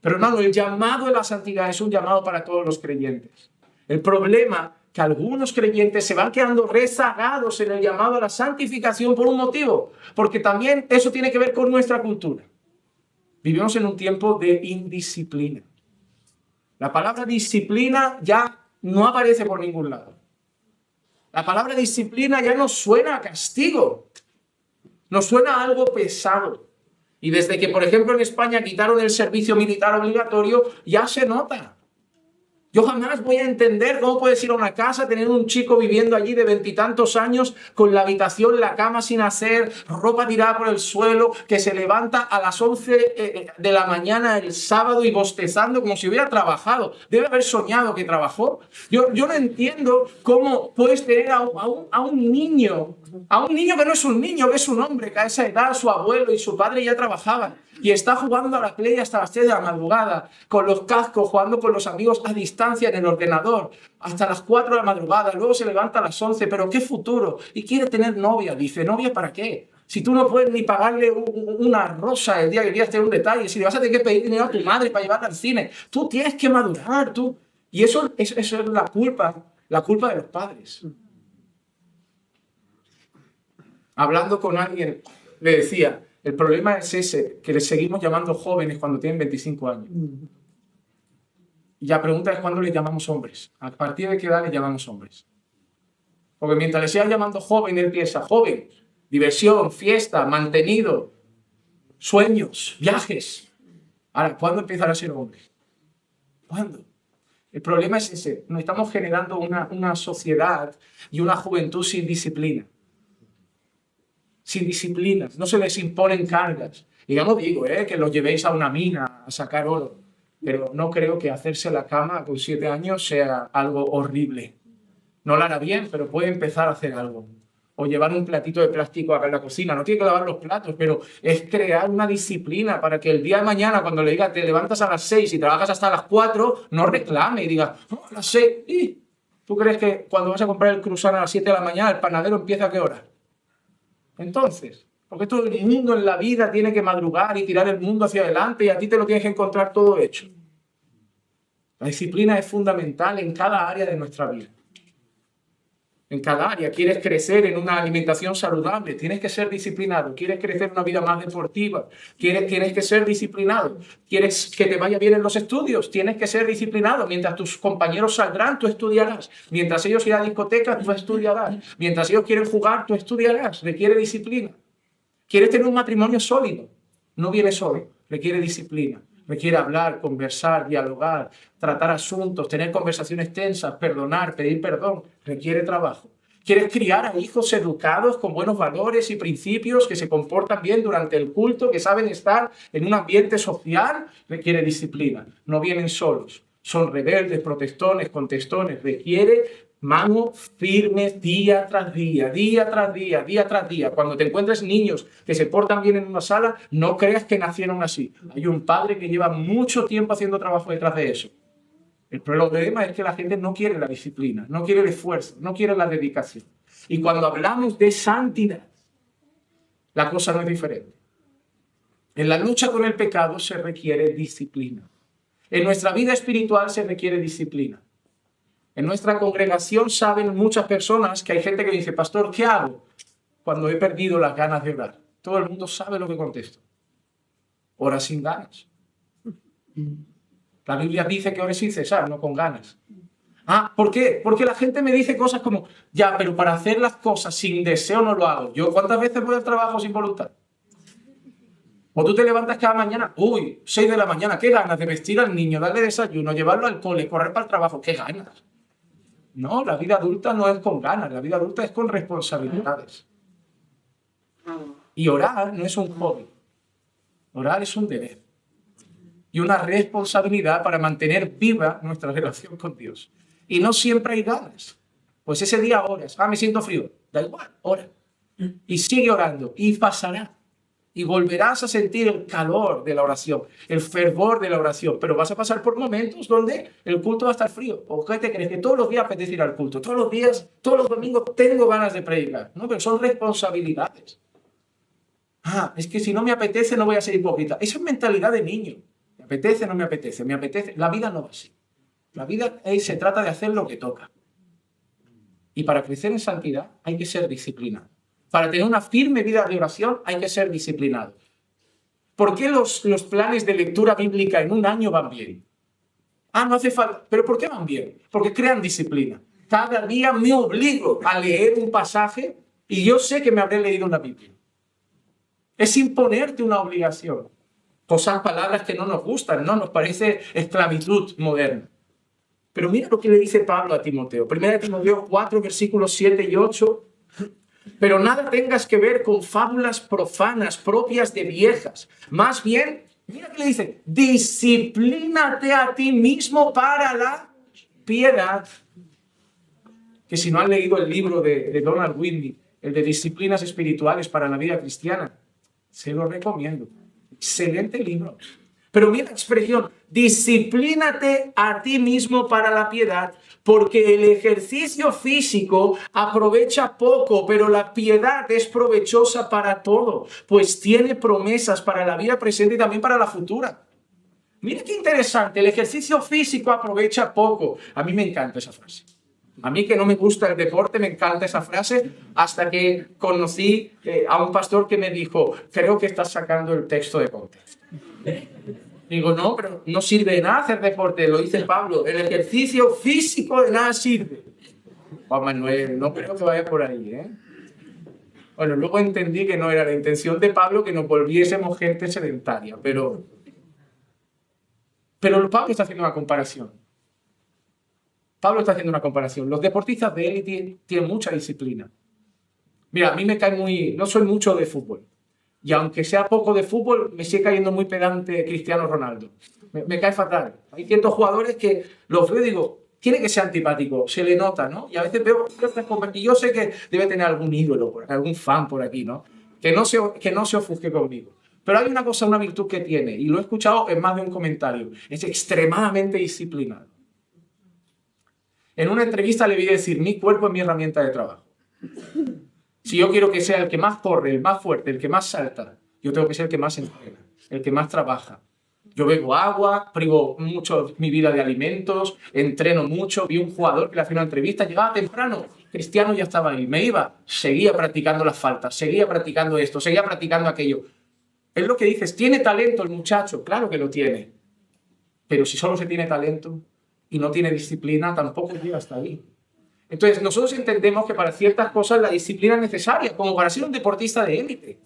S1: Pero hermano, el llamado a la santidad es un llamado para todos los creyentes. El problema es que algunos creyentes se van quedando rezagados en el llamado a la santificación por un motivo, porque también eso tiene que ver con nuestra cultura. Vivimos en un tiempo de indisciplina. La palabra disciplina ya no aparece por ningún lado. La palabra disciplina ya nos suena a castigo, nos suena a algo pesado. Y desde que, por ejemplo, en España quitaron el servicio militar obligatorio, ya se nota. Yo jamás voy a entender cómo puedes ir a una casa, tener un chico viviendo allí de 20 y tantos años, con la habitación, la cama sin hacer, ropa tirada por el suelo, que se levanta a las 11 de la mañana el sábado y bostezando como si hubiera trabajado. Debe haber soñado que trabajó. Yo no entiendo cómo puedes tener a un niño que no es un niño, que es un hombre, que a esa edad su abuelo y su padre ya trabajaban y está jugando a la Play hasta las 3 de la madrugada, con los cascos, jugando con los amigos a distancia en el ordenador, hasta las 4 de la madrugada, luego se levanta a las 11, pero ¿qué futuro? Y quiere tener novia, dice, ¿novia para qué? Si tú no puedes ni pagarle una rosa el día que quieras tener un detalle, si le vas a tener que pedir dinero a tu madre para llevarla al cine, tú tienes que madurar, tú. Y eso es la culpa de los padres. Hablando con alguien, le decía, el problema es ese, que les seguimos llamando jóvenes cuando tienen 25 años. Y la pregunta es cuándo les llamamos hombres. ¿A partir de qué edad les llamamos hombres? Porque mientras les sigan llamando joven, él piensa, joven, diversión, fiesta, mantenido, sueños, viajes. Ahora, ¿cuándo empezará a ser hombre? ¿Cuándo? El problema es ese. Nos estamos generando una sociedad y una juventud sin disciplina. Sin disciplinas, no se les imponen cargas. Y yo no digo que los llevéis a una mina a sacar oro, pero no creo que hacerse la cama con 7 años sea algo horrible. No lo hará bien, pero puede empezar a hacer algo. O llevar un platito de plástico acá en la cocina. No tiene que lavar los platos, pero es crear una disciplina para que el día de mañana, cuando le diga te levantas a las 6 y trabajas hasta las 4, no reclame y diga, a las 6. ¿Y tú crees que cuando vas a comprar el croissant a las 7 de la mañana, el panadero empieza a qué hora? Entonces, porque todo el mundo en la vida tiene que madrugar y tirar el mundo hacia adelante y a ti te lo tienes que encontrar todo hecho. La disciplina es fundamental en cada área de nuestra vida. En cada área. Quieres crecer en una alimentación saludable, tienes que ser disciplinado. Quieres crecer en una vida más deportiva, tienes que ser disciplinado. Quieres que te vaya bien en los estudios, tienes que ser disciplinado. Mientras tus compañeros saldrán, tú estudiarás. Mientras ellos irán a discotecas, tú estudiarás. Mientras ellos quieren jugar, tú estudiarás. Requiere disciplina. Quieres tener un matrimonio sólido, no viene solo, requiere disciplina. Requiere hablar, conversar, dialogar, tratar asuntos, tener conversaciones tensas, perdonar, pedir perdón. Requiere trabajo. ¿Quieres criar a hijos educados con buenos valores y principios que se comportan bien durante el culto, que saben estar en un ambiente social? Requiere disciplina. No vienen solos. Son rebeldes, protestones, contestones. Requiere mano firme día tras día, día tras día, día tras día. Cuando te encuentres niños que se portan bien en una sala, no creas que nacieron así. Hay un padre que lleva mucho tiempo haciendo trabajo detrás de eso. El problema es que la gente no quiere la disciplina, no quiere el esfuerzo, no quiere la dedicación. Y cuando hablamos de santidad, la cosa no es diferente. En la lucha con el pecado se requiere disciplina. En nuestra vida espiritual se requiere disciplina. En nuestra congregación saben muchas personas que hay gente que dice, pastor, ¿qué hago cuando he perdido las ganas de orar? Todo el mundo sabe lo que contesto. Ora sin ganas. La Biblia dice que ores sin cesar, no con ganas. ¿Por qué? Porque la gente me dice cosas como, ya, pero para hacer las cosas sin deseo no lo hago. ¿Yo cuántas veces voy al trabajo sin voluntad? O tú te levantas cada mañana, 6 de la mañana, qué ganas de vestir al niño, darle desayuno, llevarlo al cole, correr para el trabajo, qué ganas. No, la vida adulta no es con ganas, la vida adulta es con responsabilidades. Y orar no es un hobby, orar es un deber y una responsabilidad para mantener viva nuestra relación con Dios. Y no siempre hay ganas. Pues ese día oras, me siento frío, da igual, ora. Y sigue orando y pasará. Y volverás a sentir el calor de la oración, el fervor de la oración. Pero vas a pasar por momentos donde el culto va a estar frío. ¿O qué te crees? Que todos los días apetece ir al culto. Todos los días, todos los domingos tengo ganas de predicar. No, pero son responsabilidades. Es que si no me apetece no voy a ser hipócrita. Eso es mentalidad de niño. Me apetece, no me apetece. Me apetece. La vida no va así. La vida se trata de hacer lo que toca. Y para crecer en santidad hay que ser disciplinado. Para tener una firme vida de oración hay que ser disciplinado. ¿Por qué los planes de lectura bíblica en un año van bien? No hace falta. ¿Pero por qué van bien? Porque crean disciplina. Cada día me obligo a leer un pasaje y yo sé que me habré leído una Biblia. Es imponerte una obligación. Cosas, palabras que no nos gustan, ¿no? Nos parece esclavitud moderna. Pero mira lo que le dice Pablo a Timoteo. 1 Timoteo 4, versículos 7 y 8. Pero nada tengas que ver con fábulas profanas propias de viejas. Más bien, mira que le dice, disciplínate a ti mismo para la piedad. Que si no han leído el libro de Donald Whitney, el de Disciplinas Espirituales para la Vida Cristiana, se lo recomiendo. Excelente libro. Pero mira la expresión, disciplínate a ti mismo para la piedad, porque el ejercicio físico aprovecha poco, pero la piedad es provechosa para todo, pues tiene promesas para la vida presente y también para la futura. Mira qué interesante, el ejercicio físico aprovecha poco. A mí me encanta esa frase. A mí que no me gusta el deporte, me encanta esa frase, hasta que conocí a un pastor que me dijo, creo que estás sacando el texto de contexto. Digo, no, pero no sirve de nada hacer deporte, lo dice Pablo, el ejercicio físico de nada sirve. Juan Manuel, no creo que vaya por ahí, ¿eh? Bueno, luego entendí que no era la intención de Pablo que nos volviésemos gente sedentaria, pero Pablo está haciendo una comparación. Pablo está haciendo una comparación. Los deportistas de élite tienen mucha disciplina. Mira, a mí me cae no soy mucho de fútbol. Y aunque sea poco de fútbol, me sigue cayendo muy pedante Cristiano Ronaldo. Me cae fatal. Hay ciertos jugadores que los veo y digo, tiene que ser antipático, se le nota, ¿no? Y a veces veo y yo sé que debe tener algún ídolo, algún fan por aquí, ¿no? Que no se ofusque conmigo. Pero hay una cosa, una virtud que tiene, y lo he escuchado en más de un comentario, es extremadamente disciplinado. En una entrevista le vi decir, mi cuerpo es mi herramienta de trabajo. Si yo quiero que sea el que más corre, el más fuerte, el que más salta, yo tengo que ser el que más entrena, el que más trabaja. Yo bebo agua, privo mucho mi vida de alimentos, entreno mucho. Vi un jugador que le hacía una entrevista, llegaba temprano, Cristiano ya estaba ahí, me iba, seguía practicando las faltas, seguía practicando esto, seguía practicando aquello. Es lo que dices, ¿tiene talento el muchacho? Claro que lo tiene. Pero si solo se tiene talento y no tiene disciplina, tampoco llega hasta ahí. Entonces, nosotros entendemos que para ciertas cosas la disciplina es necesaria, como para ser un deportista de élite.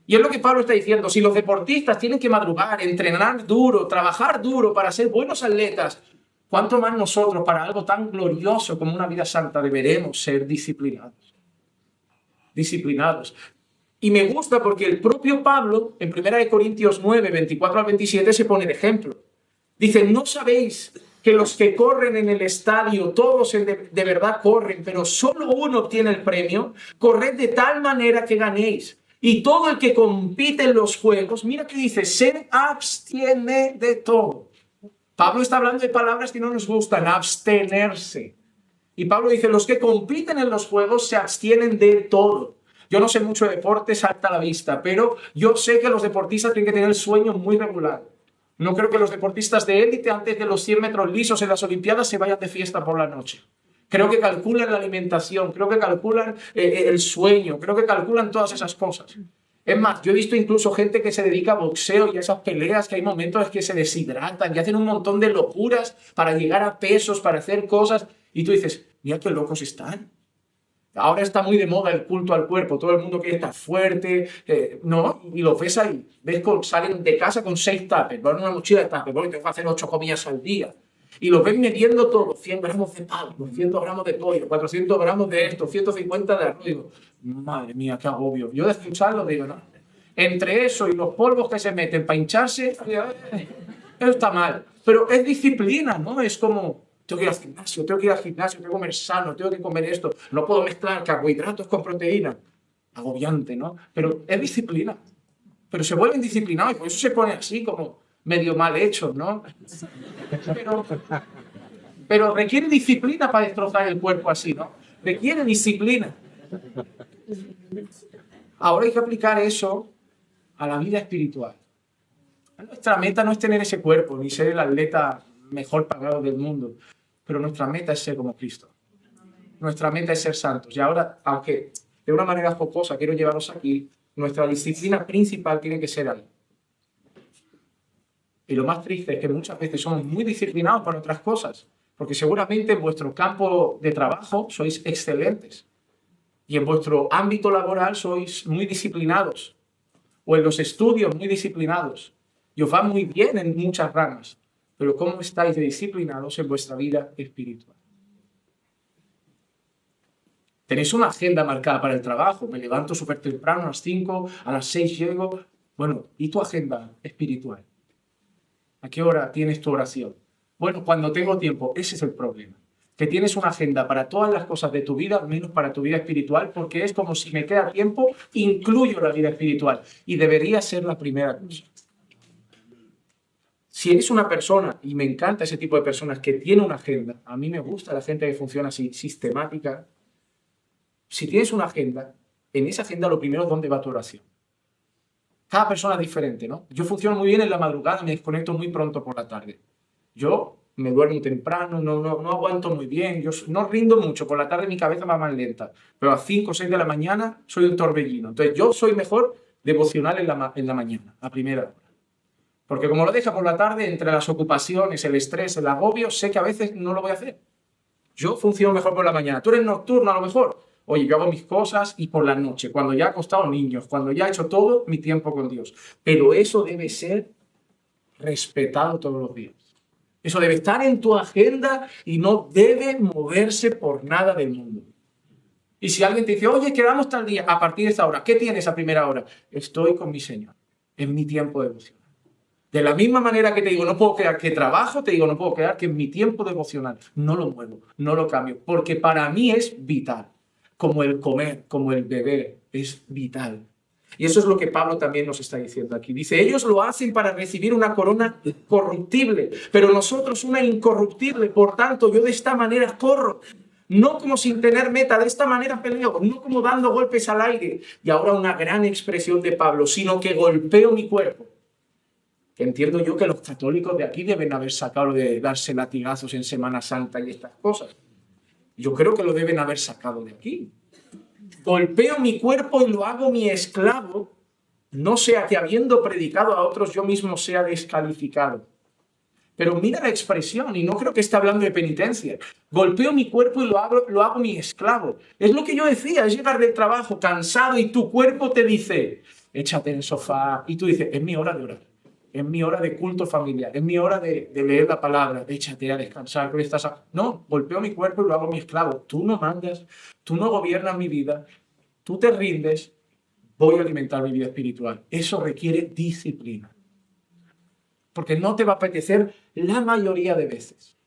S1: Y es lo que Pablo está diciendo, si los deportistas tienen que madrugar, entrenar duro, trabajar duro para ser buenos atletas, ¿cuánto más nosotros para algo tan glorioso como una vida santa deberemos ser disciplinados? Disciplinados. Y me gusta porque el propio Pablo, en 1 Corintios 9, 24 al 27, se pone de ejemplo. Dice, ¿no sabéis que los que corren en el estadio, todos de verdad corren, pero solo uno obtiene el premio? Corred de tal manera que ganéis. Y todo el que compite en los juegos, mira que dice, se abstiene de todo. Pablo está hablando de palabras que no nos gustan, abstenerse. Y Pablo dice, los que compiten en los juegos se abstienen de todo. Yo no sé mucho de deporte, salta a la vista, pero yo sé que los deportistas tienen que tener el sueño muy regular. No creo que los deportistas de élite antes de los 100 metros lisos en las Olimpiadas se vayan de fiesta por la noche. Creo que calculan la alimentación, creo que calculan el sueño, creo que calculan todas esas cosas. Es más, yo he visto incluso gente que se dedica a boxeo y a esas peleas que hay momentos en que se deshidratan y hacen un montón de locuras para llegar a pesos, para hacer cosas. Y tú dices, mira qué locos están. Ahora está muy de moda el culto al cuerpo, todo el mundo quiere estar fuerte, ¿no? Y los ves ahí, ves salen de casa con 6 tuppers, van una mochila de tuppers, porque tengo que hacer 8 comidas al día. Y los ves midiendo todo, 100 gramos de pavo, 200 gramos de pollo, 400 gramos de esto, 150 de arroz. Digo, madre mía, qué agobio. Yo de escucharlo digo, no. Entre eso y los polvos que se meten para hincharse, eso está mal. Pero es disciplina, ¿no? Es como, tengo que ir al gimnasio, tengo que comer sano, tengo que comer esto. No puedo mezclar carbohidratos con proteína. Agobiante, ¿no? Pero es disciplina. Pero se vuelven disciplinados y por eso se pone así como medio mal hecho, ¿no? Pero requiere disciplina para destrozar el cuerpo así, ¿no? Requiere disciplina. Ahora hay que aplicar eso a la vida espiritual. Nuestra meta no es tener ese cuerpo, ni ser el atleta mejor pagado del mundo, pero nuestra meta es ser como Cristo. Nuestra meta es ser santos. Y ahora, aunque de una manera jocosa quiero llevaros aquí, nuestra disciplina principal tiene que ser ahí. Y lo más triste es que muchas veces somos muy disciplinados para otras cosas, porque seguramente en vuestro campo de trabajo sois excelentes y en vuestro ámbito laboral sois muy disciplinados o en los estudios muy disciplinados y os va muy bien en muchas ramas, pero cómo estáis de disciplinados en vuestra vida espiritual. Tenéis una agenda marcada para el trabajo. Me levanto súper temprano, a las 5, a las 6 llego. Bueno, ¿y tu agenda espiritual? ¿A qué hora tienes tu oración? Bueno, cuando tengo tiempo. Ese es el problema. Que tienes una agenda para todas las cosas de tu vida, menos para tu vida espiritual, porque es como si me queda tiempo, incluyo la vida espiritual. Y debería ser la primera cosa. Si eres una persona, y me encanta ese tipo de personas que tiene una agenda, a mí me gusta la gente que funciona así, sistemática. Si tienes una agenda, en esa agenda lo primero es dónde va tu oración. Cada persona es diferente, ¿no? Yo funciono muy bien en la madrugada, me desconecto muy pronto por la tarde. Yo me duermo temprano, no aguanto muy bien, yo no rindo mucho, por la tarde mi cabeza va más lenta, pero a 5 o 6 de la mañana soy un torbellino. Entonces yo soy mejor devocional en la mañana, a primera hora. Porque como lo deja por la tarde, entre las ocupaciones, el estrés, el agobio, sé que a veces no lo voy a hacer. Yo funciono mejor por la mañana. Tú eres nocturno a lo mejor. Oye, yo hago mis cosas y por la noche, cuando ya he acostado niños, cuando ya he hecho todo, mi tiempo con Dios. Pero eso debe ser respetado todos los días. Eso debe estar en tu agenda y no debe moverse por nada del mundo. Y si alguien te dice, oye, quedamos tal día, a partir de esta hora, ¿qué tienes a primera hora? Estoy con mi Señor, en mi tiempo devocional. De la misma manera que te digo, no puedo quedar que trabajo, te digo, no puedo quedar que en mi tiempo devocional no lo muevo, no lo cambio, porque para mí es vital. Como el comer, como el beber, es vital. Y eso es lo que Pablo también nos está diciendo aquí. Dice, ellos lo hacen para recibir una corona corruptible, pero nosotros una incorruptible. Por tanto, yo de esta manera corro, no como sin tener meta, de esta manera peleo, no como dando golpes al aire. Y ahora una gran expresión de Pablo, sino que golpeo mi cuerpo. Que entiendo yo que los católicos de aquí deben haber sacado de darse latigazos en Semana Santa y estas cosas. Yo creo que lo deben haber sacado de aquí. Golpeo mi cuerpo y lo hago mi esclavo, no sea que habiendo predicado a otros yo mismo sea descalificado. Pero mira la expresión, y no creo que esté hablando de penitencia. Golpeo mi cuerpo y lo hago mi esclavo. Es lo que yo decía, es llegar del trabajo cansado y tu cuerpo te dice, échate en el sofá, y tú dices, es mi hora de orar. Es mi hora de culto familiar, es mi hora de leer la palabra, échate a descansar. No, golpeo mi cuerpo y lo hago mi esclavo. Tú no mandas, tú no gobiernas mi vida, tú te rindes, voy a alimentar mi vida espiritual. Eso requiere disciplina. Porque no te va a apetecer la mayoría de veces.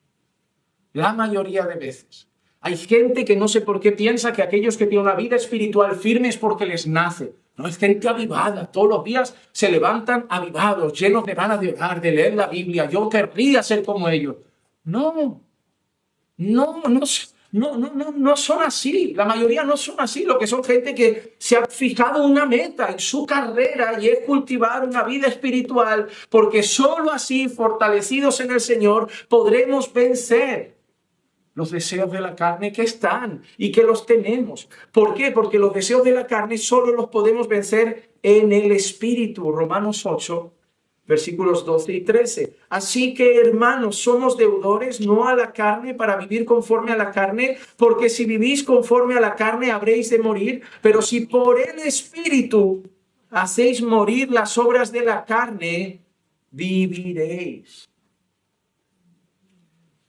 S1: La mayoría de veces. Hay gente que no sé por qué piensa que aquellos que tienen una vida espiritual firme es porque les nace. No, es gente avivada. Todos los días se levantan avivados, llenos de ganas de orar, de leer la Biblia. Yo querría ser como ellos. No son así. La mayoría no son así. Lo que son gente que se ha fijado una meta en su carrera y es cultivar una vida espiritual, porque solo así, fortalecidos en el Señor, podremos vencer los deseos de la carne que están y que los tenemos. ¿Por qué? Porque los deseos de la carne solo los podemos vencer en el Espíritu. Romanos 8, versículos 12 y 13. Así que, hermanos, somos deudores no a la carne para vivir conforme a la carne, porque si vivís conforme a la carne habréis de morir, pero si por el Espíritu hacéis morir las obras de la carne, viviréis.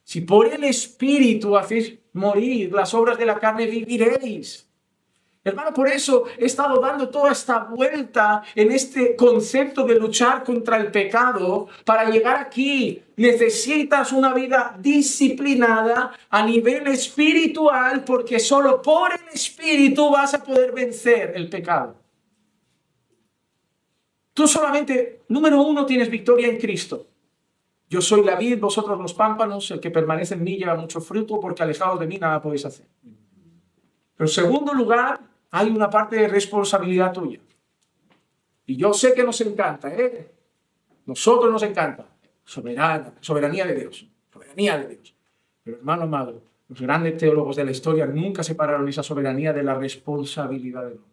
S1: Si por el Espíritu hacéis morir las obras de la carne, viviréis. Hermano, por eso he estado dando toda esta vuelta en este concepto de luchar contra el pecado para llegar aquí. Necesitas una vida disciplinada a nivel espiritual, porque solo por el Espíritu vas a poder vencer el pecado. Tú solamente, número 1, tienes victoria en Cristo. Yo soy la vid, vosotros los pámpanos, el que permanece en mí lleva mucho fruto, porque alejados de mí nada podéis hacer. Pero en segundo lugar, hay una parte de responsabilidad tuya. Y yo sé que nos encanta, Nosotros nos encanta. Soberanía de Dios. Soberanía de Dios. Pero hermano amado, los grandes teólogos de la historia nunca separaron esa soberanía de la responsabilidad del hombre.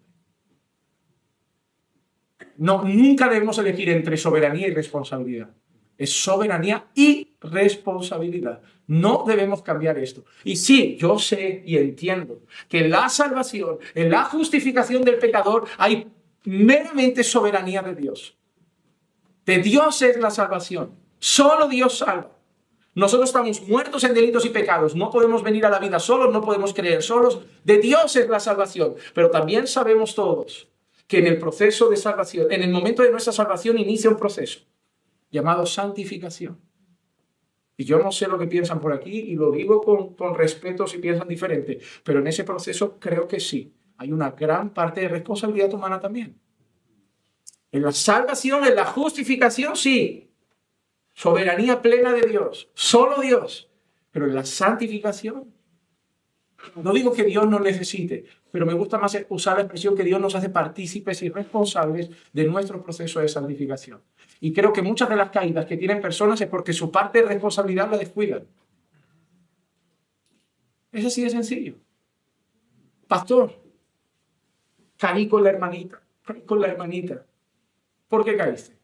S1: No, nunca debemos elegir entre soberanía y responsabilidad. Es soberanía y responsabilidad. No debemos cambiar esto. Y sí, yo sé y entiendo que en la salvación, en la justificación del pecador, hay meramente soberanía de Dios. De Dios es la salvación. Solo Dios salva. Nosotros estamos muertos en delitos y pecados. No podemos venir a la vida solos, no podemos creer solos. De Dios es la salvación. Pero también sabemos todos que en el proceso de salvación, en el momento de nuestra salvación, inicia un proceso llamado santificación. Y yo no sé lo que piensan por aquí y lo digo con respeto si piensan diferente, pero en ese proceso creo que sí. Hay una gran parte de responsabilidad humana también. En la salvación, en la justificación, sí. Soberanía plena de Dios, solo Dios. Pero en la santificación, no digo que Dios no necesite, pero me gusta más usar la expresión que Dios nos hace partícipes y responsables de nuestro proceso de santificación. Y creo que muchas de las caídas que tienen personas es porque su parte de responsabilidad la descuidan. Es así de sencillo. Pastor, caí con la hermanita. ¿Por qué caíste?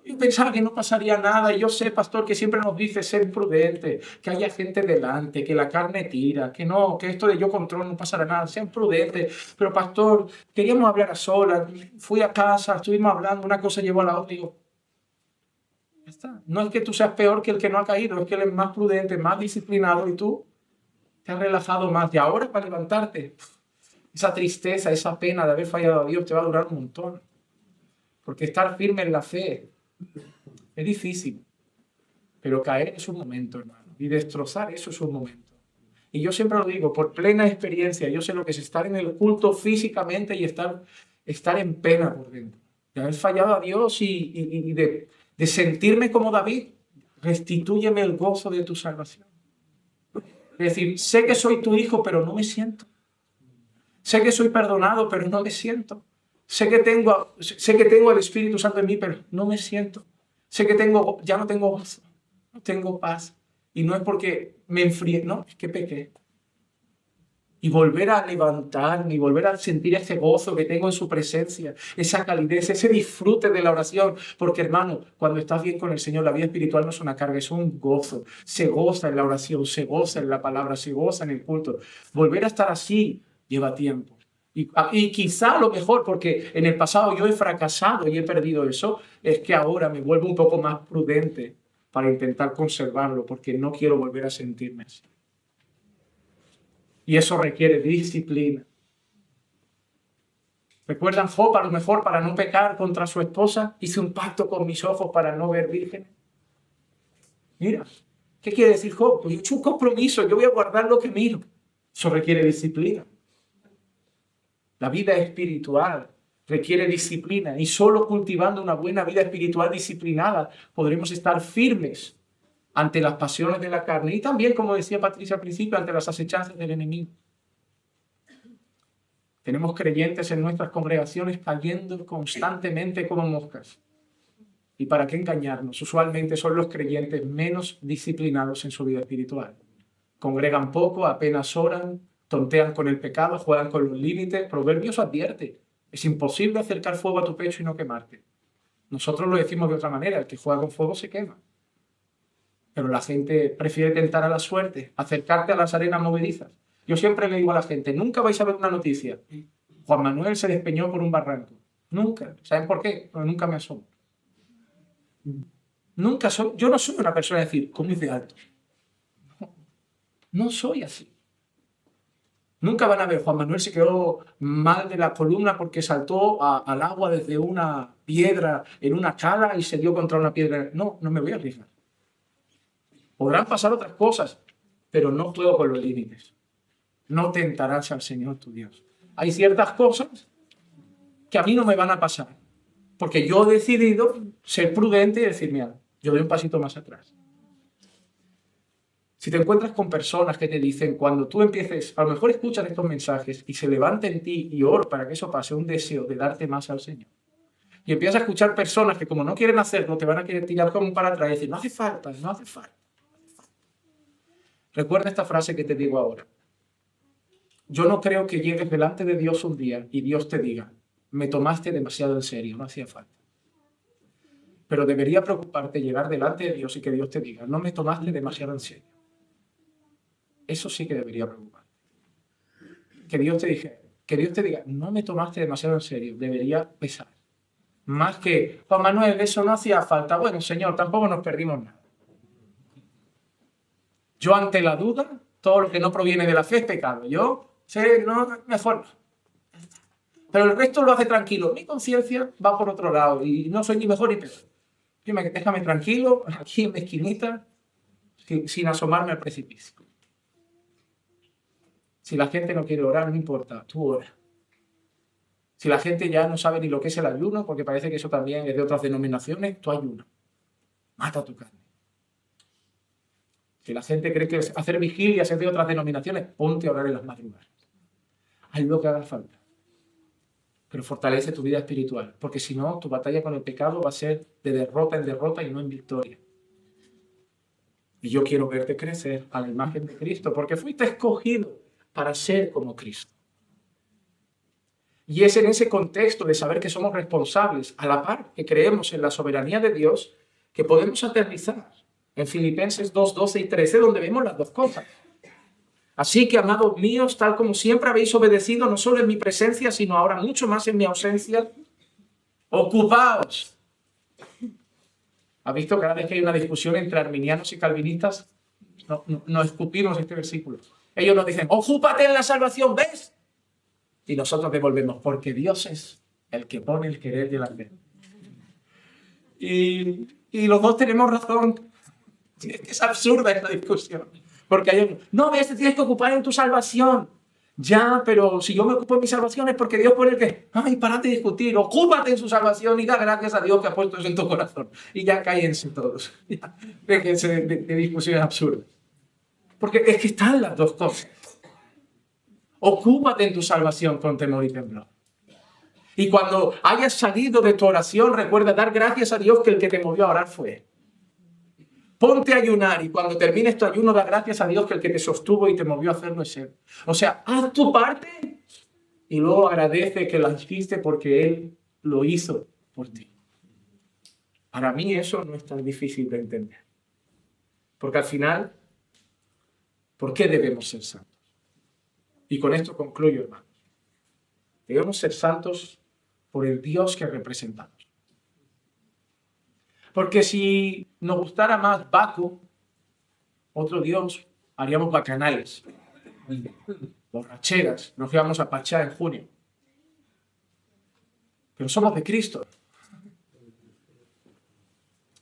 S1: Yo pensaba que no pasaría nada y yo sé, pastor, que siempre nos dice ser prudente, que haya gente delante, que la carne tira, que no, que esto de yo control no pasará nada, sean prudentes. Pero pastor, queríamos hablar a solas, fui a casa, estuvimos hablando, una cosa llevó a la otra, digo, ya está. No es que tú seas peor que el que no ha caído, es que él es más prudente, más disciplinado y tú te has relajado más. Y ahora para levantarte, esa tristeza, esa pena de haber fallado a Dios te va a durar un montón. Porque estar firme en la fe es difícil, pero caer es un momento, hermano, y destrozar eso es un momento. Y yo siempre lo digo, por plena experiencia, yo sé lo que es estar en el culto físicamente y estar en pena por dentro. De haber fallado a Dios y de sentirme como David, restitúyeme el gozo de tu salvación. Es decir, sé que soy tu hijo, pero no me siento. Sé que soy perdonado, pero no me siento. Sé que tengo el Espíritu Santo en mí, pero no me siento. Sé que ya no tengo gozo, no tengo paz. Y no es porque me enfrié, no, es que pequé. Y volver a levantarme y volver a sentir ese gozo que tengo en su presencia, esa calidez, ese disfrute de la oración. Porque, hermano, cuando estás bien con el Señor, la vida espiritual no es una carga, es un gozo. Se goza en la oración, se goza en la palabra, se goza en el culto. Volver a estar así lleva tiempo. Y quizá lo mejor, porque en el pasado yo he fracasado y he perdido eso, es que ahora me vuelvo un poco más prudente para intentar conservarlo, porque no quiero volver a sentirme así. Y eso requiere disciplina. ¿Recuerdan Job? A lo mejor para no pecar contra su esposa, hice un pacto con mis ojos para no ver vírgenes. Mira, ¿qué quiere decir Job? Pues yo he hecho un compromiso, yo voy a guardar lo que miro. Eso requiere disciplina. La vida espiritual requiere disciplina y solo cultivando una buena vida espiritual disciplinada podremos estar firmes ante las pasiones de la carne y también, como decía Patricia al principio, ante las acechanzas del enemigo. Tenemos creyentes en nuestras congregaciones cayendo constantemente como moscas. ¿Y para qué engañarnos? Usualmente son los creyentes menos disciplinados en su vida espiritual. Congregan poco, apenas oran, tontean con el pecado, juegan con los límites. Proverbios advierte, es imposible acercar fuego a tu pecho y no quemarte. Nosotros lo decimos de otra manera, el que juega con fuego se quema. Pero la gente prefiere tentar a la suerte, acercarte a las arenas movedizas. Yo siempre le digo a la gente, nunca vais a ver una noticia. Juan Manuel se despeñó por un barranco. Nunca. ¿Saben por qué? Porque nunca me asomo. Yo no soy una persona de decir, ¿cómo es de alto? No soy así. Nunca van a ver, Juan Manuel se quedó mal de la columna porque saltó al agua desde una piedra en una cala y se dio contra una piedra. No, no me voy a arriesgar. Podrán pasar otras cosas, pero no juego con los límites. No tentarás al Señor tu Dios. Hay ciertas cosas que a mí no me van a pasar, porque yo he decidido ser prudente y decir, mira, yo doy un pasito más atrás. Si te encuentras con personas que te dicen, cuando tú empieces, a lo mejor escuchas estos mensajes y se levanta en ti y oro para que eso pase, un deseo de darte más al Señor. Y empiezas a escuchar personas que como no quieren hacerlo, te van a querer tirar como para atrás y decir, no hace falta, no hace falta. Recuerda esta frase que te digo ahora. Yo no creo que llegues delante de Dios un día y Dios te diga, me tomaste demasiado en serio, no hacía falta. Pero debería preocuparte llegar delante de Dios y que Dios te diga, no me tomaste demasiado en serio. Eso sí que debería preocuparte. Que Dios te diga, no me tomaste demasiado en serio, debería pesar. Más que, Juan Manuel, eso no hacía falta. Bueno, Señor, tampoco nos perdimos nada. Yo ante la duda, todo lo que no proviene de la fe es pecado. Yo sé, no, mejor no. Pero el resto lo hace tranquilo. Mi conciencia va por otro lado y no soy ni mejor ni peor. Déjame tranquilo, aquí en mi esquinita, sin asomarme al precipicio. Si la gente no quiere orar, no importa, tú ora. Si la gente ya no sabe ni lo que es el ayuno, porque parece que eso también es de otras denominaciones, tú ayuna. Mata tu carne. Si la gente cree que hacer vigilias es de otras denominaciones, ponte a orar en las madrugadas. Haz lo que haga falta. Pero fortalece tu vida espiritual, porque si no, tu batalla con el pecado va a ser de derrota en derrota y no en victoria. Y yo quiero verte crecer a la imagen de Cristo, porque fuiste escogido para ser como Cristo. Y es en ese contexto de saber que somos responsables, a la par que creemos en la soberanía de Dios, que podemos aterrizar en Filipenses 2, 12 y 13, donde vemos las dos cosas. Así que, amados míos, tal como siempre habéis obedecido, no solo en mi presencia, sino ahora mucho más en mi ausencia, ocupaos. ¿Has visto cada vez que hay una discusión entre arminianos y calvinistas? No escupimos este versículo. Ellos nos dicen, ocúpate en la salvación, ¿ves? Y nosotros devolvemos, porque Dios es el que pone el querer y el hacer. Y los dos tenemos razón. Es absurda esta discusión. Porque hay uno, no, ves, te tienes que ocupar en tu salvación. Ya, pero si yo me ocupo en mi salvación es porque Dios pone el que, ay, parate de discutir, ocúpate en su salvación y da gracias a Dios que ha puesto eso en tu corazón. Y ya cállense todos. Déjense de discusiones absurdas. Porque es que están las dos cosas. Ocúpate en tu salvación con temor y temblor. Y cuando hayas salido de tu oración, recuerda dar gracias a Dios que el que te movió a orar fue Él. Ponte a ayunar y cuando termines tu ayuno, da gracias a Dios que el que te sostuvo y te movió a hacerlo es Él. O sea, haz tu parte y luego agradece que la hiciste porque Él lo hizo por ti. Para mí eso no es tan difícil de entender. Porque al final, ¿por qué debemos ser santos? Y con esto concluyo, hermanos. Debemos ser santos por el Dios que representamos. Porque si nos gustara más Baco, otro Dios, haríamos bacanales, borracheras, nos íbamos a Pachá en junio. Pero somos de Cristo.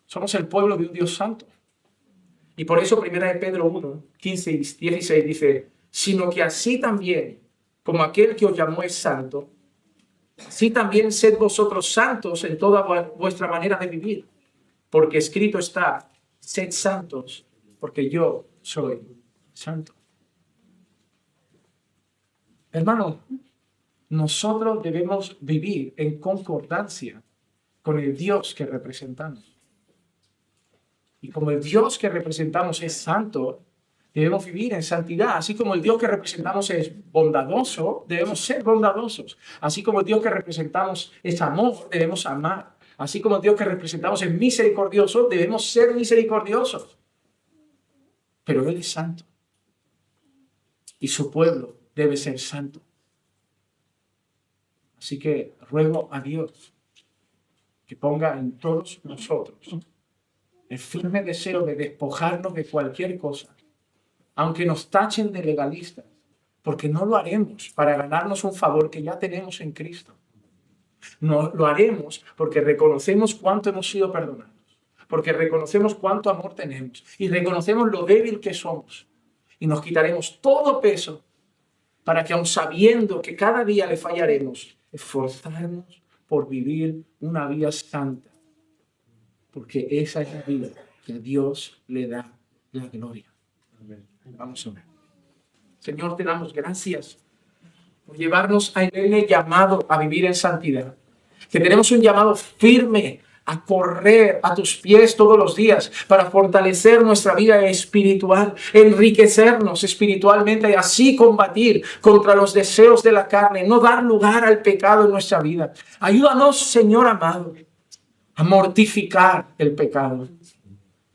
S1: Somos el pueblo de un Dios santo. Y por eso 1 Pedro 1, 15 y 16 dice, sino que así también, como aquel que os llamó es santo, así también sed vosotros santos en toda vuestra manera de vivir. Porque escrito está, sed santos, porque yo soy santo. Hermano, nosotros debemos vivir en concordancia con el Dios que representamos. Y como el Dios que representamos es santo, debemos vivir en santidad. Así como el Dios que representamos es bondadoso, debemos ser bondadosos. Así como el Dios que representamos es amor, debemos amar. Así como el Dios que representamos es misericordioso, debemos ser misericordiosos. Pero Él es santo. Y su pueblo debe ser santo. Así que ruego a Dios que ponga en todos nosotros el firme deseo de despojarnos de cualquier cosa, aunque nos tachen de legalistas, porque no lo haremos para ganarnos un favor que ya tenemos en Cristo. No lo haremos porque reconocemos cuánto hemos sido perdonados, porque reconocemos cuánto amor tenemos y reconocemos lo débil que somos. Y nos quitaremos todo peso para que, aun sabiendo que cada día le fallaremos, esforzarnos por vivir una vida santa, porque esa es la vida que a Dios le da la gloria. Amén. Vamos a ver. Señor, te damos gracias por llevarnos a el llamado a vivir en santidad. Que tenemos un llamado firme a correr a tus pies todos los días para fortalecer nuestra vida espiritual, enriquecernos espiritualmente y así combatir contra los deseos de la carne, no dar lugar al pecado en nuestra vida. Ayúdanos, Señor amado, a mortificar el pecado,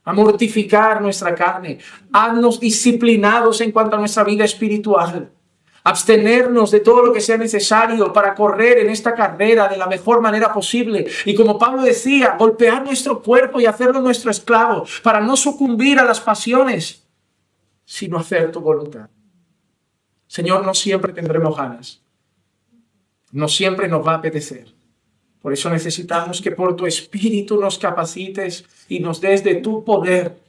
S1: a mortificar nuestra carne. Haznos disciplinados en cuanto a nuestra vida espiritual. Abstenernos de todo lo que sea necesario para correr en esta carrera de la mejor manera posible. Y como Pablo decía, golpear nuestro cuerpo y hacerlo nuestro esclavo para no sucumbir a las pasiones. sino hacer tu voluntad. Señor, no siempre tendremos ganas. No siempre nos va a apetecer. Por eso necesitamos que por tu Espíritu nos capacites y nos des de tu poder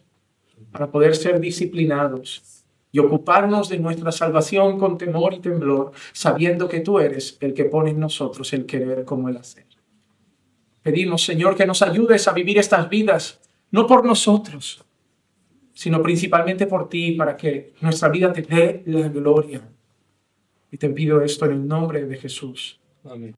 S1: para poder ser disciplinados y ocuparnos de nuestra salvación con temor y temblor, sabiendo que tú eres el que pone en nosotros el querer como el hacer. Pedimos, Señor, que nos ayudes a vivir estas vidas, no por nosotros, sino principalmente por ti, para que nuestra vida te dé la gloria. Y te pido esto en el nombre de Jesús. Amén.